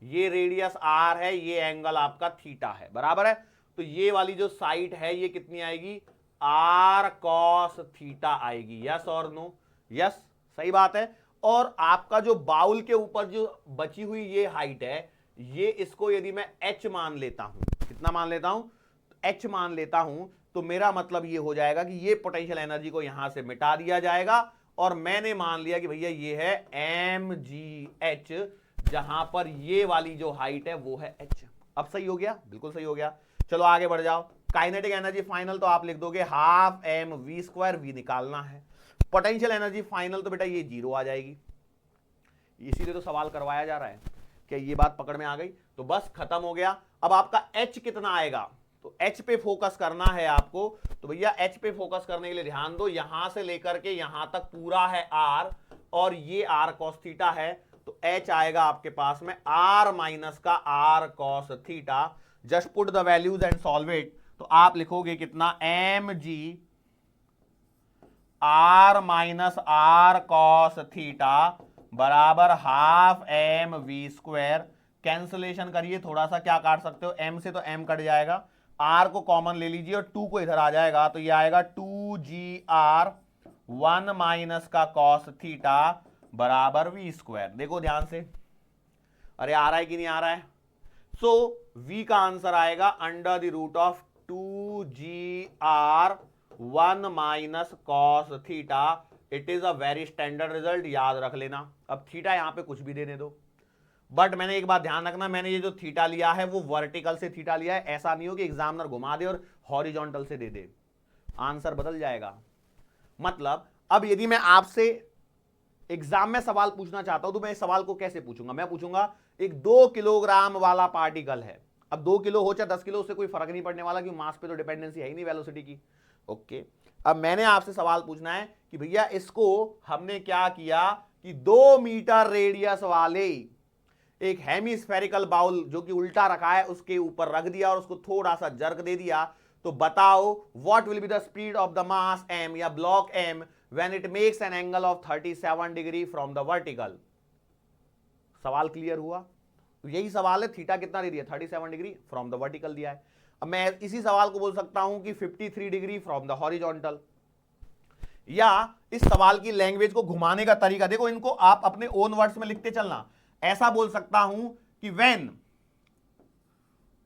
ये रेडियस r है, ये एंगल आपका थीटा है, बराबर है। तो ये वाली जो साइड है ये कितनी आएगी? r cos थीटा आएगी। यस और नो? यस, सही बात है। और आपका जो बाउल के ऊपर जो बची हुई ये हाइट है, ये इसको यदि मैं h मान लेता हूं, कितना मान लेता हूं? h मान लेता हूं, तो मेरा मतलब ये हो जाएगा कि ये पोटेंशियल एनर्जी को यहां से मिटा दिया जाएगा, और मैंने मान लिया कि भैया ये है mgh, जहां पर ये वाली जो हाइट है वो है h। अब सही हो गया? बिल्कुल सही हो गया। चलो आगे बढ़ जाओ। काइनेटिक एनर्जी फाइनल तो आप लिख दोगे हाफ mv², v निकालना है। पोटेंशियल एनर्जी फाइनल तो बेटा ये जीरो आ जाएगी, इसीलिए तो सवाल करवाया जा रहा है। क्या ये बात पकड़ में आ गई? तो बस खत्म हो गया। अब आपका h कितना आएगा, तो h पे फोकस करना है आपको। तो भैया h पे फोकस करने के लिए ध्यान दो, यहां से लेकर के यहां तक पूरा है r, और ये r cos थीटा है, तो h आएगा आपके पास में r माइनस का r cos theta. Just put the values and solve it, तो आप लिखोगे कितना? mg r minus r cos theta बराबर हाफ mv²। कैंसलेशन करिए, थोड़ा सा क्या काट सकते हो, m से तो m कट जाएगा, r को कॉमन ले लीजिए और 2 को इधर आ जाएगा, तो ये आएगा 2gr 1 माइनस का cos थीटा बराबर v²। देखो ध्यान से, अरे आ रहा है कि नहीं आ रहा है? सो v का आंसर आएगा under the root of 2gr 1 minus cos theta. It is a very standard result, याद रख लेना। अब थीटा यहां पे कुछ भी देने दो, बट मैंने एक बात ध्यान रखना, मैंने ये जो थीटा लिया है वो वर्टिकल से थीटा लिया है। ऐसा नहीं हो कि एग्जामिनर घुमा दे और हॉरिजॉन्टल से दे दे, आंसर बदल जाएगा। मतलब अब यदि मैं आपसे एग्जाम में सवाल पूछना चाहता हूं, तो मैं इस सवाल को कैसे पूछूंगा? मैं पूछूंगा एक 2 किलोग्राम वाला पार्टिकल है, अब 2 किलो हो चाहे 10 किलो, उससे कोई फर्क नहीं पड़ने वाला, क्योंकि मास पे तो डिपेंडेंसी है ही नहीं वेलोसिटी की। ओके, अब मैंने आपसे सवाल पूछना है कि भैया इसको हमने क्या किया कि 2 मीटर रेडियस वाले एक हेमिस्फेरिकल बाउल जो कि उल्टा रखा है उसके ऊपर रख दिया और उसको थोड़ा सा जर्क दे दिया, तो बताओ what will be the speed of the mass m या block m when it makes an angle of 37 degree from the vertical. सवाल क्लियर हुआ? तो यही सवाल है, थीटा कितना दे दिया? 37 डिग्री फ्रॉम द वर्टिकल दिया है। अब मैं इसी सवाल को बोल सकता हूं कि 53 डिग्री फ्रॉम द हॉरिजॉन्टल। या इस सवाल की लैंग्वेज को घुमाने का तरीका देखो, इनको आप अपने ओन वर्ड्स में लिखते चलना। ऐसा बोल सकता हूं कि व्हेन,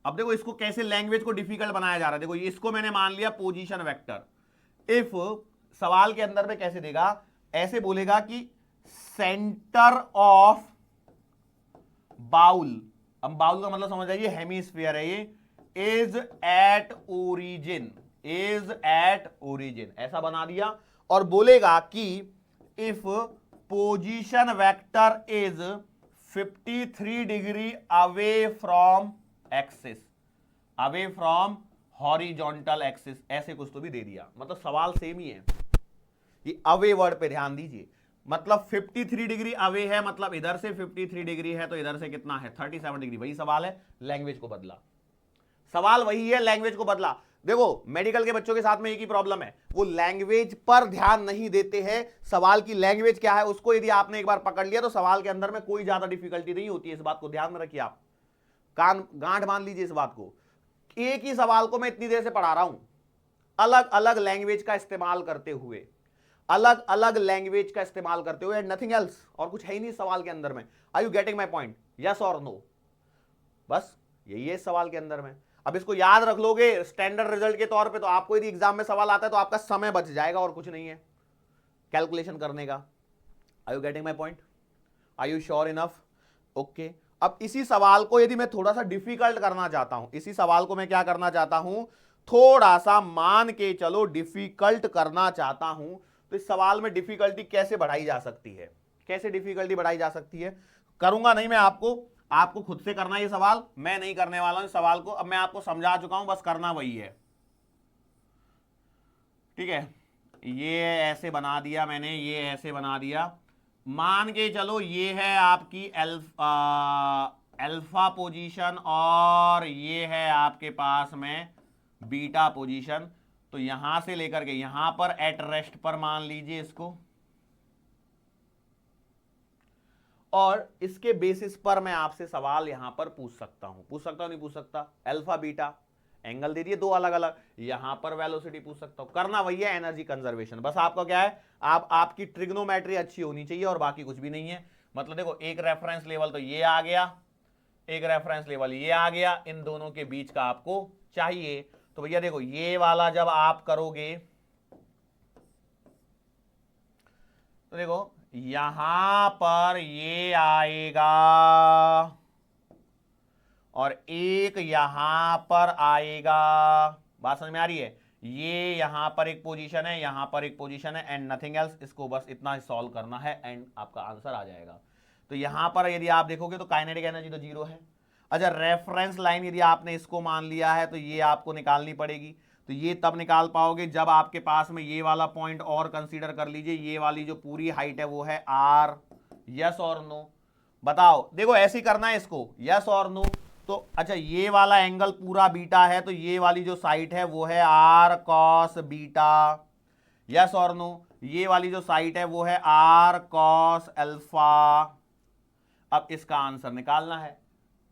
अब देखो इसको कैसे लैंग्वेज को डिफिकल्ट बनाया जा रहा है। देखो इसको मैंने मान लिया पोजीशन वेक्टर। इफ सवाल के अंदर में कैसे देगा, ऐसे बोलेगा कि सेंटर ऑफ बाउल, अब बाउल का मतलब समझ आइए हेमिस्फीयर है ये, is at origin, is at origin, ऐसा बना दिया। और बोलेगा कि if position vector is 53 degree away from axis, away from horizontal axis, ऐसे कुछ तो भी दे दिया। मतलब सवाल सेम ही है, ये अवे वर्ड पे ध्यान दीजिए। मतलब 53 डिग्री अवे है, मतलब इधर से 53 डिग्री है, तो इधर से कितना है? 37 डिग्री। वही सवाल है, लैंग्वेज को बदला। सवाल वही है, लैंग्वेज को बदला। देखो मेडिकल के बच्चों के साथ में एक ही प्रॉब्लम है, वो लैंग्वेज पर ध्यान नहीं देते हैं। सवाल की लैंग्वेज क्या है उसको यदि आपने एक बार पकड़ लिया तो सवाल के अंदर में कोई ज्यादा डिफिकल्टी नहीं होती है। इस बात को ध्यान में रखिए, आप कान गांठ मान लीजिए इस बात को। एक ही सवाल को मैं इतनी देर से पढ़ा रहा हूं, अलग अलग लैंग्वेज का इस्तेमाल करते हुए, अलग अलग लैंग्वेज का इस्तेमाल करते हुए, नथिंग एल्स, और कुछ है ही नहीं सवाल के अंदर में। Are you getting my point? Yes और नो? बस यही है इस सवाल के अंदर में। अब इसको याद रख लोगे स्टैंडर्ड रिजल्ट के तौर पे, तो आपको यदि एग्जाम में सवाल आता है तो आपका समय बच जाएगा, और कुछ नहीं है कैलकुलेशन करने का। Are you getting my point? Are you sure enough? Okay, अब इसी सवाल को यदि मैं थोड़ा सा डिफिकल्ट करना चाहता हूं, इसी सवाल को मैं क्या करना चाहता हूं, थोड़ा सा मान के चलो डिफिकल्ट करना चाहता हूं, तो इस सवाल में डिफिकल्टी कैसे बढ़ाई जा सकती है, कैसे डिफिकल्टी बढ़ाई जा सकती है, करूंगा नहीं मैं, आपको खुद से करना ये सवाल, मैं नहीं करने वाला हूं इस सवाल को। अब मैं आपको समझा चुका हूं, बस करना वही है, ठीक है। ये ऐसे बना दिया मैंने, ये ऐसे बना दिया, मान के चलो ये है आपकी अल्फा पोजीशन और ये है आपके पास में बीटा पोजीशन। तो यहां से लेकर के यहां पर एट रेस्ट पर मान लीजिए इसको, और इसके बेसिस पर मैं आपसे सवाल यहां पर पूछ सकता हूं, नहीं पूछ सकता, अल्फा बीटा एंगल दे दिए दो अलग अलग, यहां पर वेलोसिटी पूछ सकता हूं। करना वही है, एनर्जी कंजर्वेशन। बस आपका क्या है, आपकी ट्रिग्नोमेट्री अच्छी होनी चाहिए और बाकी कुछ भी नहीं है। मतलब देखो, एक रेफरेंस लेवल तो ये आ गया, एक रेफरेंस लेवल ये आ गया, इन दोनों के बीच का आपको चाहिए। तो भैया देखो, ये वाला जब आप करोगे तो देखो यहां पर ये आएगा और एक यहां पर आएगा। बात समझ में आ रही है? ये यहां पर एक पोजीशन है, यहां पर एक पोजीशन है, एंड नथिंग एल्स। इसको बस इतना सॉल्व करना है एंड आपका आंसर आ जाएगा। तो यहां पर यदि आप देखोगे तो काइनेटिक एनर्जी तो जीरो है। अच्छा, रेफरेंस लाइन यदि आपने इसको मान लिया है तो ये आपको निकालनी पड़ेगी। तो ये तब निकाल पाओगे जब आपके पास में ये वाला पॉइंट और कंसीडर कर लीजिए, ये वाली जो पूरी हाइट है वो है आर। यस और नो? बताओ, देखो ऐसे ही करना है इसको, यस और नो। तो अच्छा, ये वाला एंगल पूरा बीटा है, तो ये वाली जो साइड है वो है आर कॉस बीटा। यस और नो? ये वाली जो साइड है वो है आर कॉस अल्फा। अब इसका आंसर निकालना है।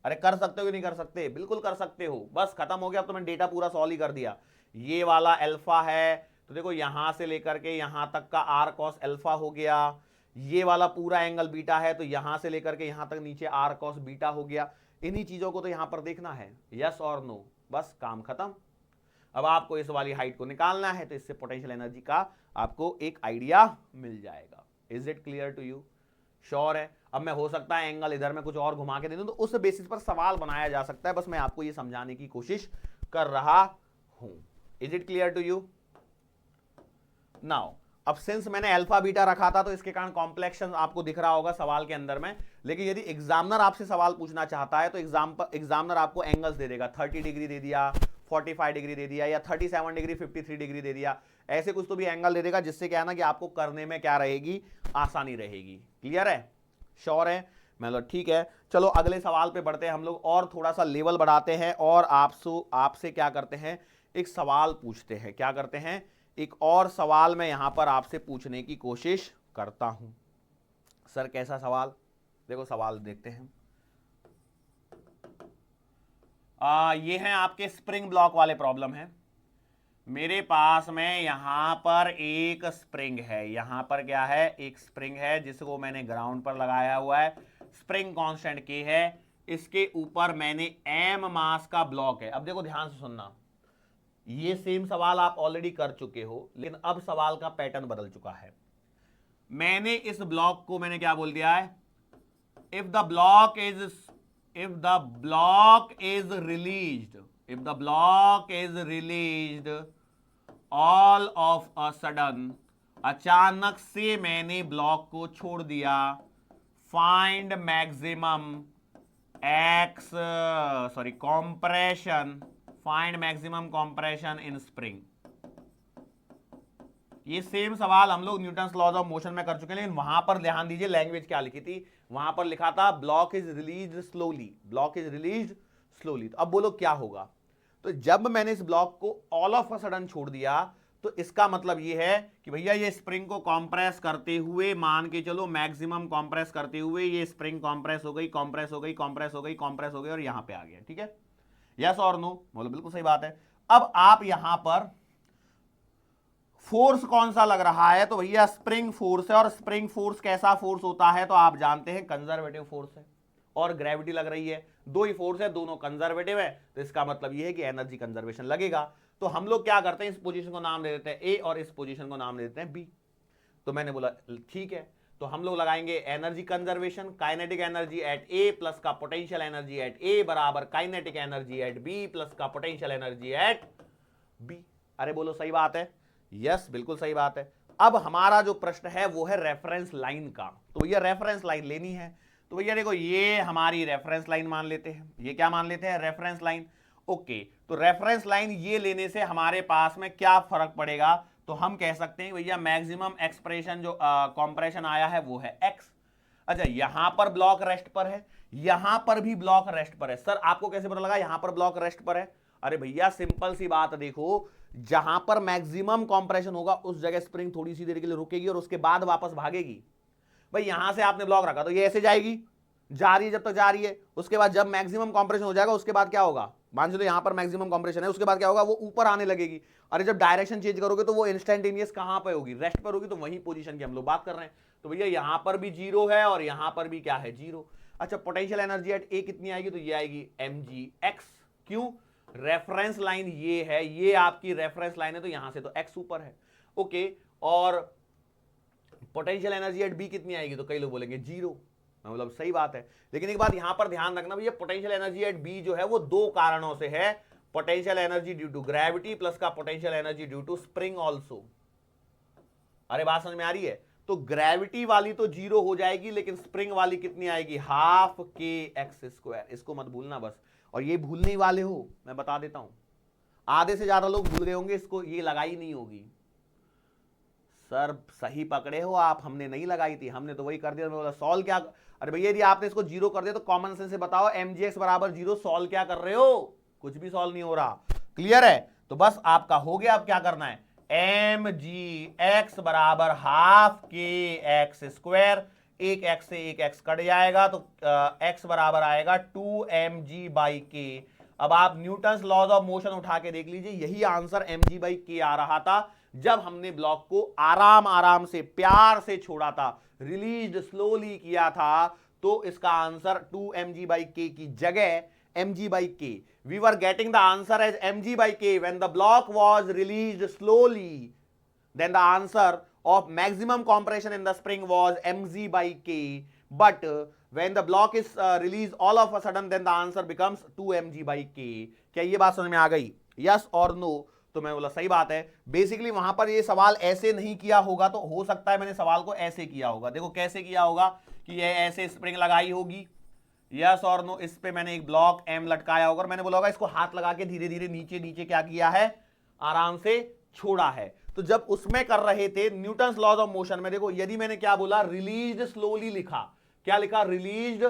अरे कर सकते हो कि नहीं कर सकते? बिल्कुल कर सकते हो, बस खत्म हो गया। अब तो मैंने डेटा पूरा सॉल्व ही कर दिया। ये वाला अल्फा है, तो देखो यहां से लेकर के यहां तक का आर कॉस अल्फा हो गया। ये वाला पूरा एंगल बीटा है, तो यहां से लेकर के यहां तक नीचे आर कॉस बीटा हो गया। इन्हीं चीजों को तो यहां पर देखना है, यस और नो, बस काम खत्म। अब आपको इस वाली हाइट को निकालना है, तो इससे पोटेंशियल एनर्जी का आपको एक आइडिया मिल जाएगा। Is it clear to you? Sure है? अब मैं हो सकता है एंगल इधर में कुछ और घुमा के दे दूं, तो उस बेसिस पर सवाल बनाया जा सकता है। बस मैं आपको ये समझाने की कोशिश कर रहा हूं। Is it clear to you? Now अब सिंस मैंने अल्फा बीटा रखा था, तो इसके कारण कॉम्प्लेक्शन आपको दिख रहा होगा सवाल के अंदर में। लेकिन यदि एग्जामिनर आपसे सवाल पूछना चाहता है तो एग्जामिनर आपको एंगल्स दे देगा। 30 डिग्री दे दिया, 45 डिग्री दे दिया, या 37 डिग्री, 53 डिग्री दे दिया। ऐसे कुछ तो भी एंगल दे देगा, जिससे क्या है ना कि आपको करने में क्या रहेगी, आसानी रहेगी। क्लियर है? श्योर है? मतलब ठीक है। चलो अगले सवाल पे बढ़ते हैं हम लोग, और थोड़ा सा लेवल बढ़ाते हैं, और आपसे क्या करते हैं, एक सवाल पूछते हैं। क्या करते हैं? एक और सवाल मैं यहां पर आपसे पूछने की कोशिश करता हूं। सर कैसा सवाल? देखो सवाल देखते हैं। ये हैं आपके स्प्रिंग ब्लॉक वाले प्रॉब्लम है। मेरे पास में यहां पर एक स्प्रिंग है, यहां पर क्या है, एक स्प्रिंग है जिसको मैंने ग्राउंड पर लगाया हुआ है। स्प्रिंग कांस्टेंट के है, इसके ऊपर मैंने एम मास का ब्लॉक है। अब देखो ध्यान से सुनना, ये सेम सवाल आप ऑलरेडी कर चुके हो, लेकिन अब सवाल का पैटर्न बदल चुका है। मैंने इस ब्लॉक को मैंने क्या बोल दिया है, if the block is released all of a sudden, अचानक से मैंने ब्लॉक को छोड़ दिया, find maximum compression, find maximum compression इन स्प्रिंग। ये सेम सवाल हम लोग न्यूटन्स लॉज ऑफ मोशन में कर चुके हैं, लेकिन वहां पर ध्यान दीजिए लैंग्वेज क्या लिखी थी। वहां पर लिखा था block is released slowly, block is released slowly. तो अब बोलो क्या होगा? तो जब मैंने इस ब्लॉक को ऑल ऑफ अ सडन छोड़ दिया, तो इसका मतलब ये है कि भैया ये स्प्रिंग को कॉम्प्रेस करते हुए, मान के चलो मैक्सिमम कॉम्प्रेस करते हुए, ये स्प्रिंग कॉम्प्रेस हो गई, कॉम्प्रेस हो गई, कॉम्प्रेस हो गई, कॉम्प्रेस हो गई, और यहां पे आ गया। ठीक है? यस और नो? बोलो बिल्कुल सही बात है। अब आप यहां पर फोर्स कौन सा लग रहा है, तो भैया स्प्रिंग फोर्स है। और स्प्रिंग फोर्स कैसा फोर्स होता है, तो आप जानते हैं कंजर्वेटिव फोर्स है। और ग्रेविटी लग रही है, दो ही फोर्स है, दोनों कंजर्वेटिव है, तो इसका मतलब यह है कि एनर्जी कंजर्वेशन लगेगा। तो हम लोग क्या करते हैं, इस पोजीशन को नाम दे देते हैं ए और इस पोजीशन को नाम दे देते हैं बी। तो मैंने बोला ठीक है, तो हम लोग लगाएंगे energy conservation, kinetic energy at A plus का पोटेंशियल एनर्जी एट ए बराबर kinetic energy at B plus का पोटेंशियल एनर्जी एट बी। अरे बोलो सही बात है, यस बिल्कुल सही बात है। अब हमारा जो प्रश्न है वो है रेफरेंस लाइन का, तो भैया रेफरेंस लाइन लेनी है। तो भैया देखो ये हमारी रेफरेंस लाइन मान लेते हैं, ये क्या मान लेते हैं, रेफरेंस लाइन। ओके, तो रेफरेंस लाइन ये लेने से हमारे पास में क्या फर्क पड़ेगा, तो हम कह सकते हैं भैया मैक्सिमम एक्सप्रेशन जो कंप्रेशन आया है वो है एक्स। अच्छा, यहां पर ब्लॉक रेस्ट पर है, यहां पर भी ब्लॉक रेस्ट पर है। सर आपको कैसे पता लगा यहां पर ब्लॉक रेस्ट पर है? अरे भैया सिंपल सी बात देखो, जहां पर मैक्सिमम कंप्रेशन होगा उस जगह स्प्रिंग थोड़ी सी देर के लिए रुकेगी और उसके बाद वापस भागेगी। भाई यहां से आपने ब्लॉक रखा तो ये ऐसे जाएगी, जा रही है जब तक जा रही है, उसके बाद जब मैक्सिमम कंप्रेशन हो जाएगा उसके बाद क्या होगा, मान लो यहां पर मैक्सिमम कंप्रेशन है, उसके बाद क्या होगा, वो ऊपर आने लगेगी। अरे जब डायरेक्शन चेंज करोगे तो वो इंस्टेंटेनियस कहां पे होगी, रेस्ट पर होगी, तो वही पोजीशन की हम लोग बात कर रहे हैं। तो भैया यहां पर भी जीरो है और यहां पर भी क्या है, जीरो। अच्छा, पोटेंशियल एनर्जी एट ए कितनी आएगी, तो ये आएगी mgx। क्यों, रेफरेंस लाइन ये है, ये आपकी रेफरेंस लाइन है, तो यहां से तो x ऊपर है। ओके, और पोटेंशियल एनर्जी एट बी कितनी आएगी, तो कई लोग बोलेंगे जीरो, मतलब सही बात है। लेकिन एक बात यहां पर ध्यान रखना भैया, पोटेंशियल एनर्जी एट बी जो है वो दो कारणों से है, potential energy due to gravity plus का potential energy due to spring also. अरे बात समझ में आ रही है? तो ग्रेविटी वाली तो जीरो हो जाएगी, लेकिन स्प्रिंग वाली कितनी आएगी, हाफ के एक्स स्क्वायर। इसको मत भूलना बस, और ये भूलने ही वाले हो, मैं बता देता हूं, आधे से ज्यादा लोग भूल गए होंगे इसको, ये लगाई नहीं होगी। सर सही पकड़े हो आप, हमने नहीं लगाई थी, हमने तो वही कर दिया। मैं बोला सॉल्व क्या, अरे भैया यदि आपने इसको जीरो कर दिया तो कॉमन सेंस से बताओ mgx बराबर जीरो, सॉल्व क्या कर रहे हो, कुछ भी सॉल्व नहीं हो रहा। क्लियर है? तो बस आपका हो गया। अब क्या करना है, mgx बराबर हाफ के एक्स स्क्वायर, एक एक्स से एक एक्स कट जाएगा तो x बराबर आएगा 2mg/k। अब आप न्यूटन्स लॉज ऑफ मोशन उठा के देख लीजिए, यही आंसर mg/k आ रहा था जब हमने ब्लॉक को आराम आराम से प्यार से छोड़ा था, रिलीज स्लोली किया था, तो इसका आंसर 2mg/k की जगह mg/k। We were getting the answer as mg/k when the block was released slowly. Then the answer of maximum compression in the spring was mg/k. But when the block is released all of a sudden, then the answer becomes 2mg/k. क्या ये बात समझ में आ गई? Yes or no? तो मैं बोला सही बात है। बेसिकली वहां पर ये सवाल ऐसे नहीं किया होगा, तो हो सकता है मैंने सवाल को ऐसे किया होगा। देखो कैसे किया होगा कि ये ऐसे स्प्रिंग लगाई होगी, यस और नो, इस पे मैंने एक ब्लॉक एम लटकाया होगा और मैंने बोला होगा इसको हाथ लगा के धीरे धीरे नीचे नीचे क्या किया है, आराम से छोड़ा है। तो जब उसमें कर रहे थे न्यूटन्स लॉज ऑफ मोशन में, देखो यदि मैंने क्या बोला, रिलीज्ड स्लोली लिखा, क्या लिखा, रिलीज्ड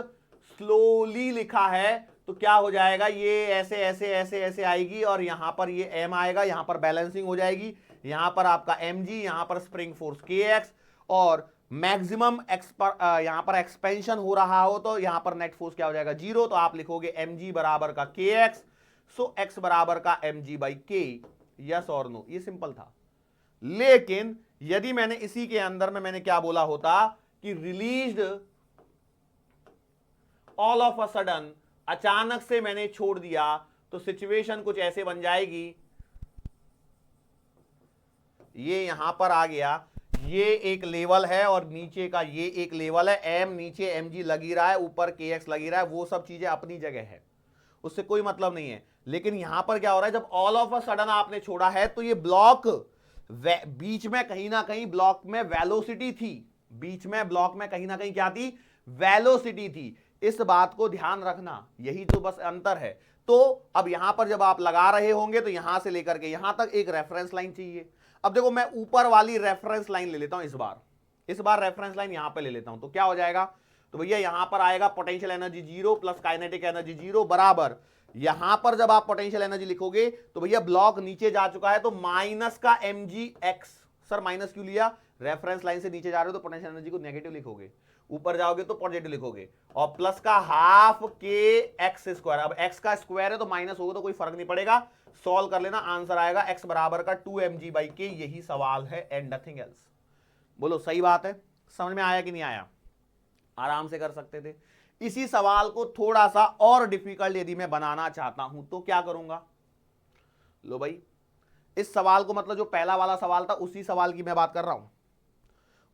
स्लोली लिखा है, तो क्या हो जाएगा, ये ऐसे ऐसे ऐसे ऐसे आएगी और यहां पर ये एम आएगा, यहां पर बैलेंसिंग हो जाएगी, यहां पर आपका mg, यहां पर स्प्रिंग फोर्स kx, और मैक्सिमम यहां पर एक्सपेंशन हो रहा हो तो यहां पर नेट फोर्स क्या हो जाएगा, जीरो। तो आप लिखोगे mg बराबर का kx, सो x बराबर का mg/k। यस और नो, ये सिंपल था। लेकिन यदि मैंने इसी के अंदर में मैंने क्या बोला होता कि released all of a sudden, अचानक से मैंने छोड़ दिया, तो सिचुएशन कुछ ऐसे बन जाएगी, ये यहां पर आ गया, ये एक लेवल है और नीचे का ये एक लेवल है, m नीचे mg लगी रहा है, ऊपर kx लगी रहा है, वो सब चीजें अपनी जगह है, उससे कोई मतलब नहीं है। लेकिन यहां पर क्या हो रहा है, जब ऑल ऑफ अ सडन आपने छोड़ा है तो ये ब्लॉक बीच में कहीं ना कहीं ब्लॉक में वेलोसिटी थी, बीच में ब्लॉक में कहीं ना कहीं क्या थी, वेलोसिटी थी। इस बात को ध्यान रखना, यही तो बस अंतर है। तो अब यहां पर जब आप लगा रहे होंगे तो यहां से लेकर के यहां तक एक रेफरेंस लाइन चाहिए। अब देखो मैं ऊपर वाली रेफरेंस लाइन ले लेता हूं, इस बार रेफरेंस लाइन यहां पे ले लेता हूं, तो क्या हो जाएगा, तो भैया यहां पर आएगा potential energy zero plus kinetic energy zero बराबर, यहां पर जब आप पोटेंशियल एनर्जी लिखोगे तो भैया ब्लॉक नीचे जा चुका है तो माइनस का mgx। सर माइनस क्यों लिया, रेफरेंस लाइन से नीचे जा रहे हो तो पोटेंशियल एनर्जी को नेगेटिव लिखोगे, ऊपर जाओगे तो पॉजिटिव लिखोगे, और प्लस का हाफ के एक्स स्क्वायर। अब एक्स का स्क्वायर है तो माइनस होगा तो कोई फर्क नहीं पड़ेगा, सॉल्व कर लेना, आंसर आएगा x बराबर का 2mg/k। यही सवाल है एंड नथिंग एल्स। बोलो सही बात है, समझ में आया कि नहीं आया, आराम से कर सकते थे। इसी सवाल को थोड़ा सा और डिफिकल्ट यदि मैं बनाना चाहता हूं तो क्या करूंगा, लो भाई इस सवाल को, मतलब जो पहला वाला सवाल था उसी सवाल की मैं बात कर रहा हूं,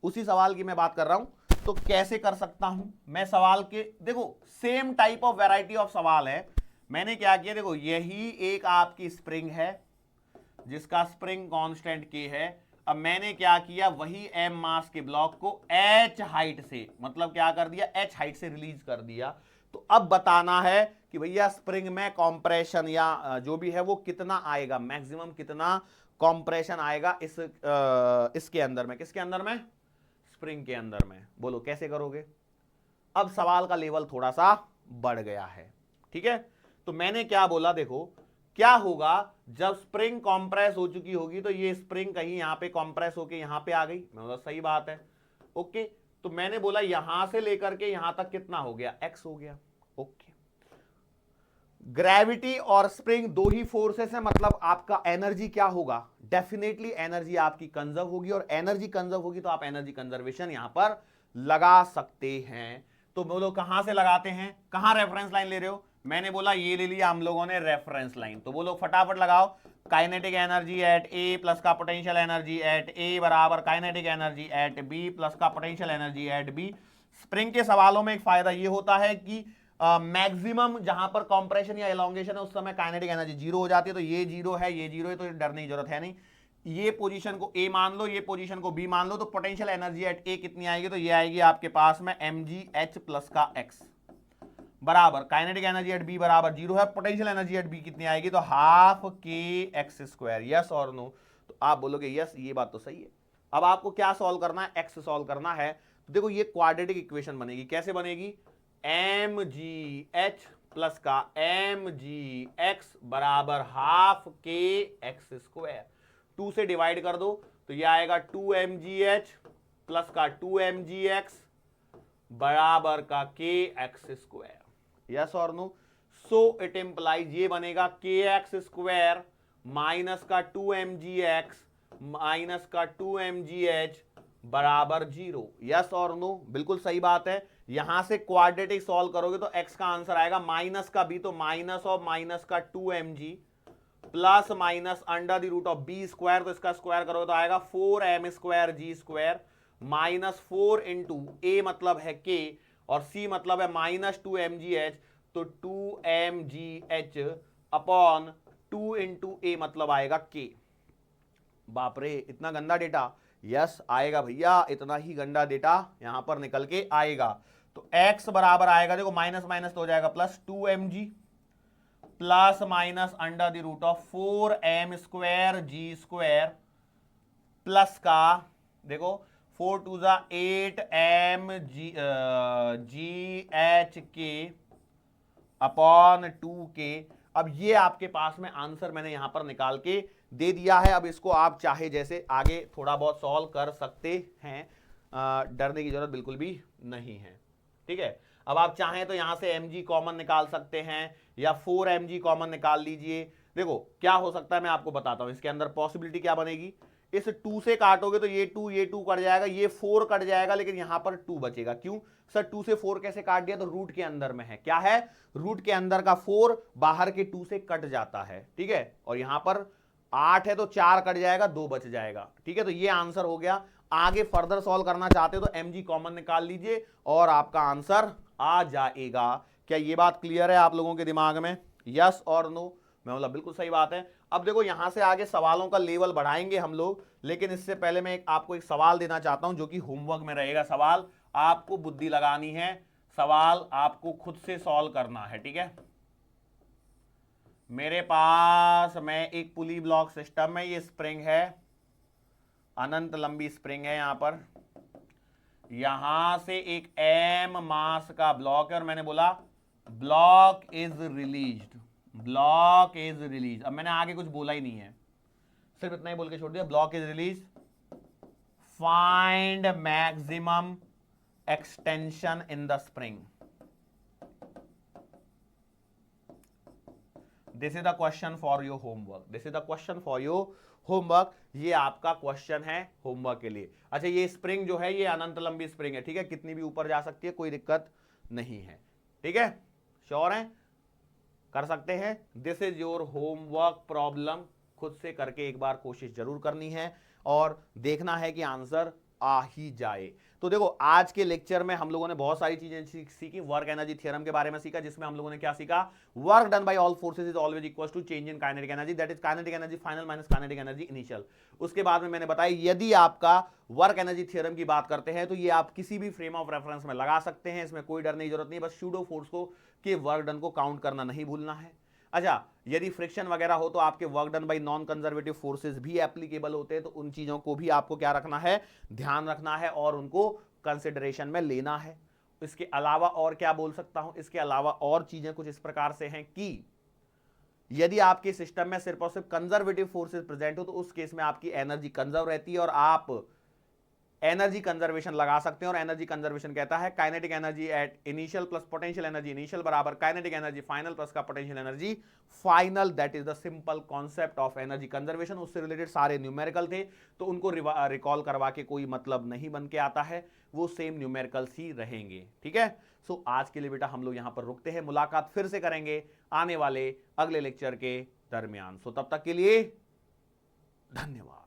उसी सवाल की मैं बात कर रहा हूं। तो कैसे कर सकता हूं मैं, सवाल के देखो same type of variety of सवाल है। मैंने क्या किया, देखो यही एक आपकी स्प्रिंग है, जिसका स्प्रिंग कांस्टेंट k है। अब मैंने क्या किया, वही m मास के ब्लॉक को h हाइट से, मतलब क्या कर दिया, h हाइट से रिलीज कर दिया। तो अब बताना है कि भैया स्प्रिंग में कॉम्प्रेशन या जो भी है वो कितना आएगा, मैक्सिमम कितना कॉम्प्रेशन आएगा इसके अंदर में, किसके अंदर में, स्प्रिंग के अंदर में। बोलो कैसे करोगे। अब सवाल का लेवल थोड़ा सा बढ़ गया है, ठीक है। तो मैंने क्या बोला, देखो क्या होगा जब स्प्रिंग कॉम्प्रेस हो चुकी होगी, तो ये स्प्रिंग कहीं यहां पे कॉम्प्रेस होके यहां पे आ गई, मैं बोला सही बात है, ओके। तो मैंने बोला यहां से लेकर के यहां तक कितना हो गया, x हो गया, ओके। ग्रेविटी और स्प्रिंग दो ही फोर्सेस है, मतलब आपका एनर्जी क्या होगा, डेफिनेटली एनर्जी आपकी कंजर्व होगी, और एनर्जी कंजर्व होगी तो आप एनर्जी कंजर्वेशन यहां पर लगा सकते हैं। तो बोलो कहां से लगाते हैं, कहां रेफरेंस लाइन ले रहे हो, मैंने बोला ये ले लिया हम लोगों ने रेफरेंस लाइन। तो बोलो फटाफट लगाओ, kinetic energy at A plus का पोटेंशियल एनर्जी एट ए बराबर kinetic energy at B plus का potential energy at B. Spring के सवालों में एक फायदा ये होता है कि मैक्सिमम जहां पर कंप्रेशन या एलोंगेशन है उस समय काइनेटिक एनर्जी जीरो हो जाती है। तो ये जीरो है, ये जीरो है, तो डरने की जरूरत है नहीं। ये पोजीशन को ए मान लो, ये पोजीशन को बी मान लो, तो पोटेंशियल एनर्जी एट ए कितनी आएगी, तो ये आएगी आपके पास में mgh प्लस का x बराबर काइनेटिक एनर्जी एट बी बराबर जीरो है, पोटेंशियल एनर्जी एट बी कितनी आएगी, तो हाफ के एक्स स्क्वायर। यस और नो, तो आप बोलोगे यस ये बात तो सही है। अब आपको क्या सॉल्व करना है, एक्स सॉल्व करना है। तो देखो ये क्वाड्रेटिक इक्वेशन बनेगी, कैसे बनेगी, mgh प्लस का mgx बराबर हाफ के एक्स स्क्वायर, 2 से डिवाइड कर दो तो ये आएगा 2mgh प्लस का 2mgx बराबर का के एक्स स्क्वायर। यस और नो, सो इट इंप्लाइज ये बनेगा के एक्स स्क्वायर माइनस का 2mgx माइनस का 2mgh बराबर जीरो। यस और नो, बिल्कुल सही बात है। यहां से क्वाड्रेटिक सॉल्व करोगे तो x का आंसर आएगा माइनस का b, तो माइनस ऑफ माइनस का 2mg plus minus under the root of B square, तो इसका स्क्वायर करोगे तो आएगा 4m square G square minus 4 into A मतलब है k और c मतलब है माइनस 2mgh, तो 2mgh अपॉन 2 इंटू ए मतलब आएगा k। बाप रे इतना गंदा डेटा, यस आएगा भैया, इतना ही गंदा डेटा यहां पर निकल के आएगा। तो x बराबर आएगा, देखो माइनस माइनस तो हो जाएगा plus 2mg plus minus under the root of 4m square G square plus का, देखो 4 टू जा 8m जी एच के अपॉन 2k। अब ये आपके पास में आंसर मैंने यहां पर निकाल के दे दिया है। अब इसको आप चाहे जैसे आगे थोड़ा बहुत सॉल्व कर सकते हैं, डरने की जरूरत बिल्कुल भी नहीं है, ठीक है। अब आप चाहें तो यहां से mg कॉमन निकाल सकते हैं या 4mg कॉमन निकाल लीजिए। देखो क्या हो सकता है मैं आपको बताता हूं, इसके अंदर पॉसिबिलिटी क्या बनेगी, इस 2 से काटोगे तो ये 2 कट जाएगा, ये 4 कट जाएगा, लेकिन यहां पर 2 बचेगा। क्यों सर, 2 से 4 कैसे काट दिया, तो रूट के अंदर में है, क्या है, रूट के अंदर का 4 बाहर के 2 से कट जाता है, ठीक है। और यहां पर 8 है तो 4 कट जाएगा, 2 बच जाएगा, ठीक है। तो ये आंसर हो गया। आगे फर्दर सॉल्व करना चाहते हो तो mg कॉमन निकाल लीजिए और आपका आंसर आ जाएगा। क्या ये बात क्लियर है आप लोगों के दिमाग में, यस और नो, मैं बोला बिल्कुल सही बात है। अब देखो यहां से आगे सवालों का लेवल बढ़ाएंगे हम लोग, लेकिन इससे पहले मैं आपको एक सवाल देना चाहता हूं जो कि होमवर्क में रहेगा। सवाल आपको बुद्धि लगानी है, सवाल आपको खुद से सॉल्व करना है, ठीक है। मेरे पास में एक पुली ब्लॉक सिस्टम में ये स्प्रिंग है, अनंत लंबी स्प्रिंग है, यहां पर यहां से एक m मास का ब्लॉक है और मैंने बोला block is released, block is release. अब मैंने आगे कुछ बोला ही नहीं है, सिर्फ इतना ही बोल के छोड़ दिया, block is release, find maximum extension in the spring. This is the question for your homework, this is the question for your homework, ये आपका क्वेश्चन है होमवर्क के लिए। अच्छा ये स्प्रिंग जो है ये अनंत लंबी स्प्रिंग है, ठीक है, कितनी भी ऊपर जा सकती है, कोई दिक्कत नहीं है, ठीक है, श्योर है, कर सकते हैं। This is your homework problem, खुद से करके एक बार कोशिश जरूर करनी है और देखना है कि आंसर आ ही जाए। तो देखो आज के लेक्चर में हम लोगों ने बहुत सारी चीजें सीखी। वर्क एनर्जी थ्योरम के बारे में सीखा, जिसमें हम लोगों ने क्या सीखा, work done by all forces is always equal to change in kinetic energy, that is kinetic energy final minus kinetic energy initial. उसके बाद में मैंने बताया यदि आपका वर्क एनर्जी थ्योरम की बात करते हैं तो ये आप किसी भी फ्रेम ऑफ रेफरेंस में लगा सकते हैं, इसमें कोई डरने की जरूरत नहीं, बस सूडो फोर्स को के वर्क डन को काउंट करना नहीं भूलना है। अच्छा, यदि फ्रिक्शन वगैरह हो तो आपके work done by non conservative forces भी एप्लीकेबल होते हैं, तो उन चीजों को भी आपको क्या रखना है, ध्यान रखना है और उनको कंसिडरेशन में लेना है। इसके अलावा और क्या बोल सकता हूं, इसके अलावा और चीजें कुछ इस प्रकार से हैं कि यदि आपके सिस्टम में सिर्फ और सिर्फ कंजर्वेटिव फोर्सेस प्रेजेंट हो तो उस केस में आपकी एनर्जी कंजर्व रहती है और आप एनर्जी कंजर्वेशन लगा सकते हैं। और एनर्जी कंजर्वेशन कहता है kinetic energy at initial plus potential energy initial बराबर काइनेटिक एनर्जी फाइनल प्लस का potential energy final. That is the simple concept of energy conservation. उससे रिलेटेड सारे न्यूमेरिकल थे, तो उनको रिकॉल करवा के कोई मतलब नहीं बन के आता है, वो सेम न्यूमेरिकल्स ही रहेंगे। ठीक है, सो आज के लिए बेटा हम लोग यहां पर रुकते हैं, मुलाकात फिर से करेंगे आने वाले अगले लेक्चर के दरमियान। सो तब तक के लिए धन्यवाद।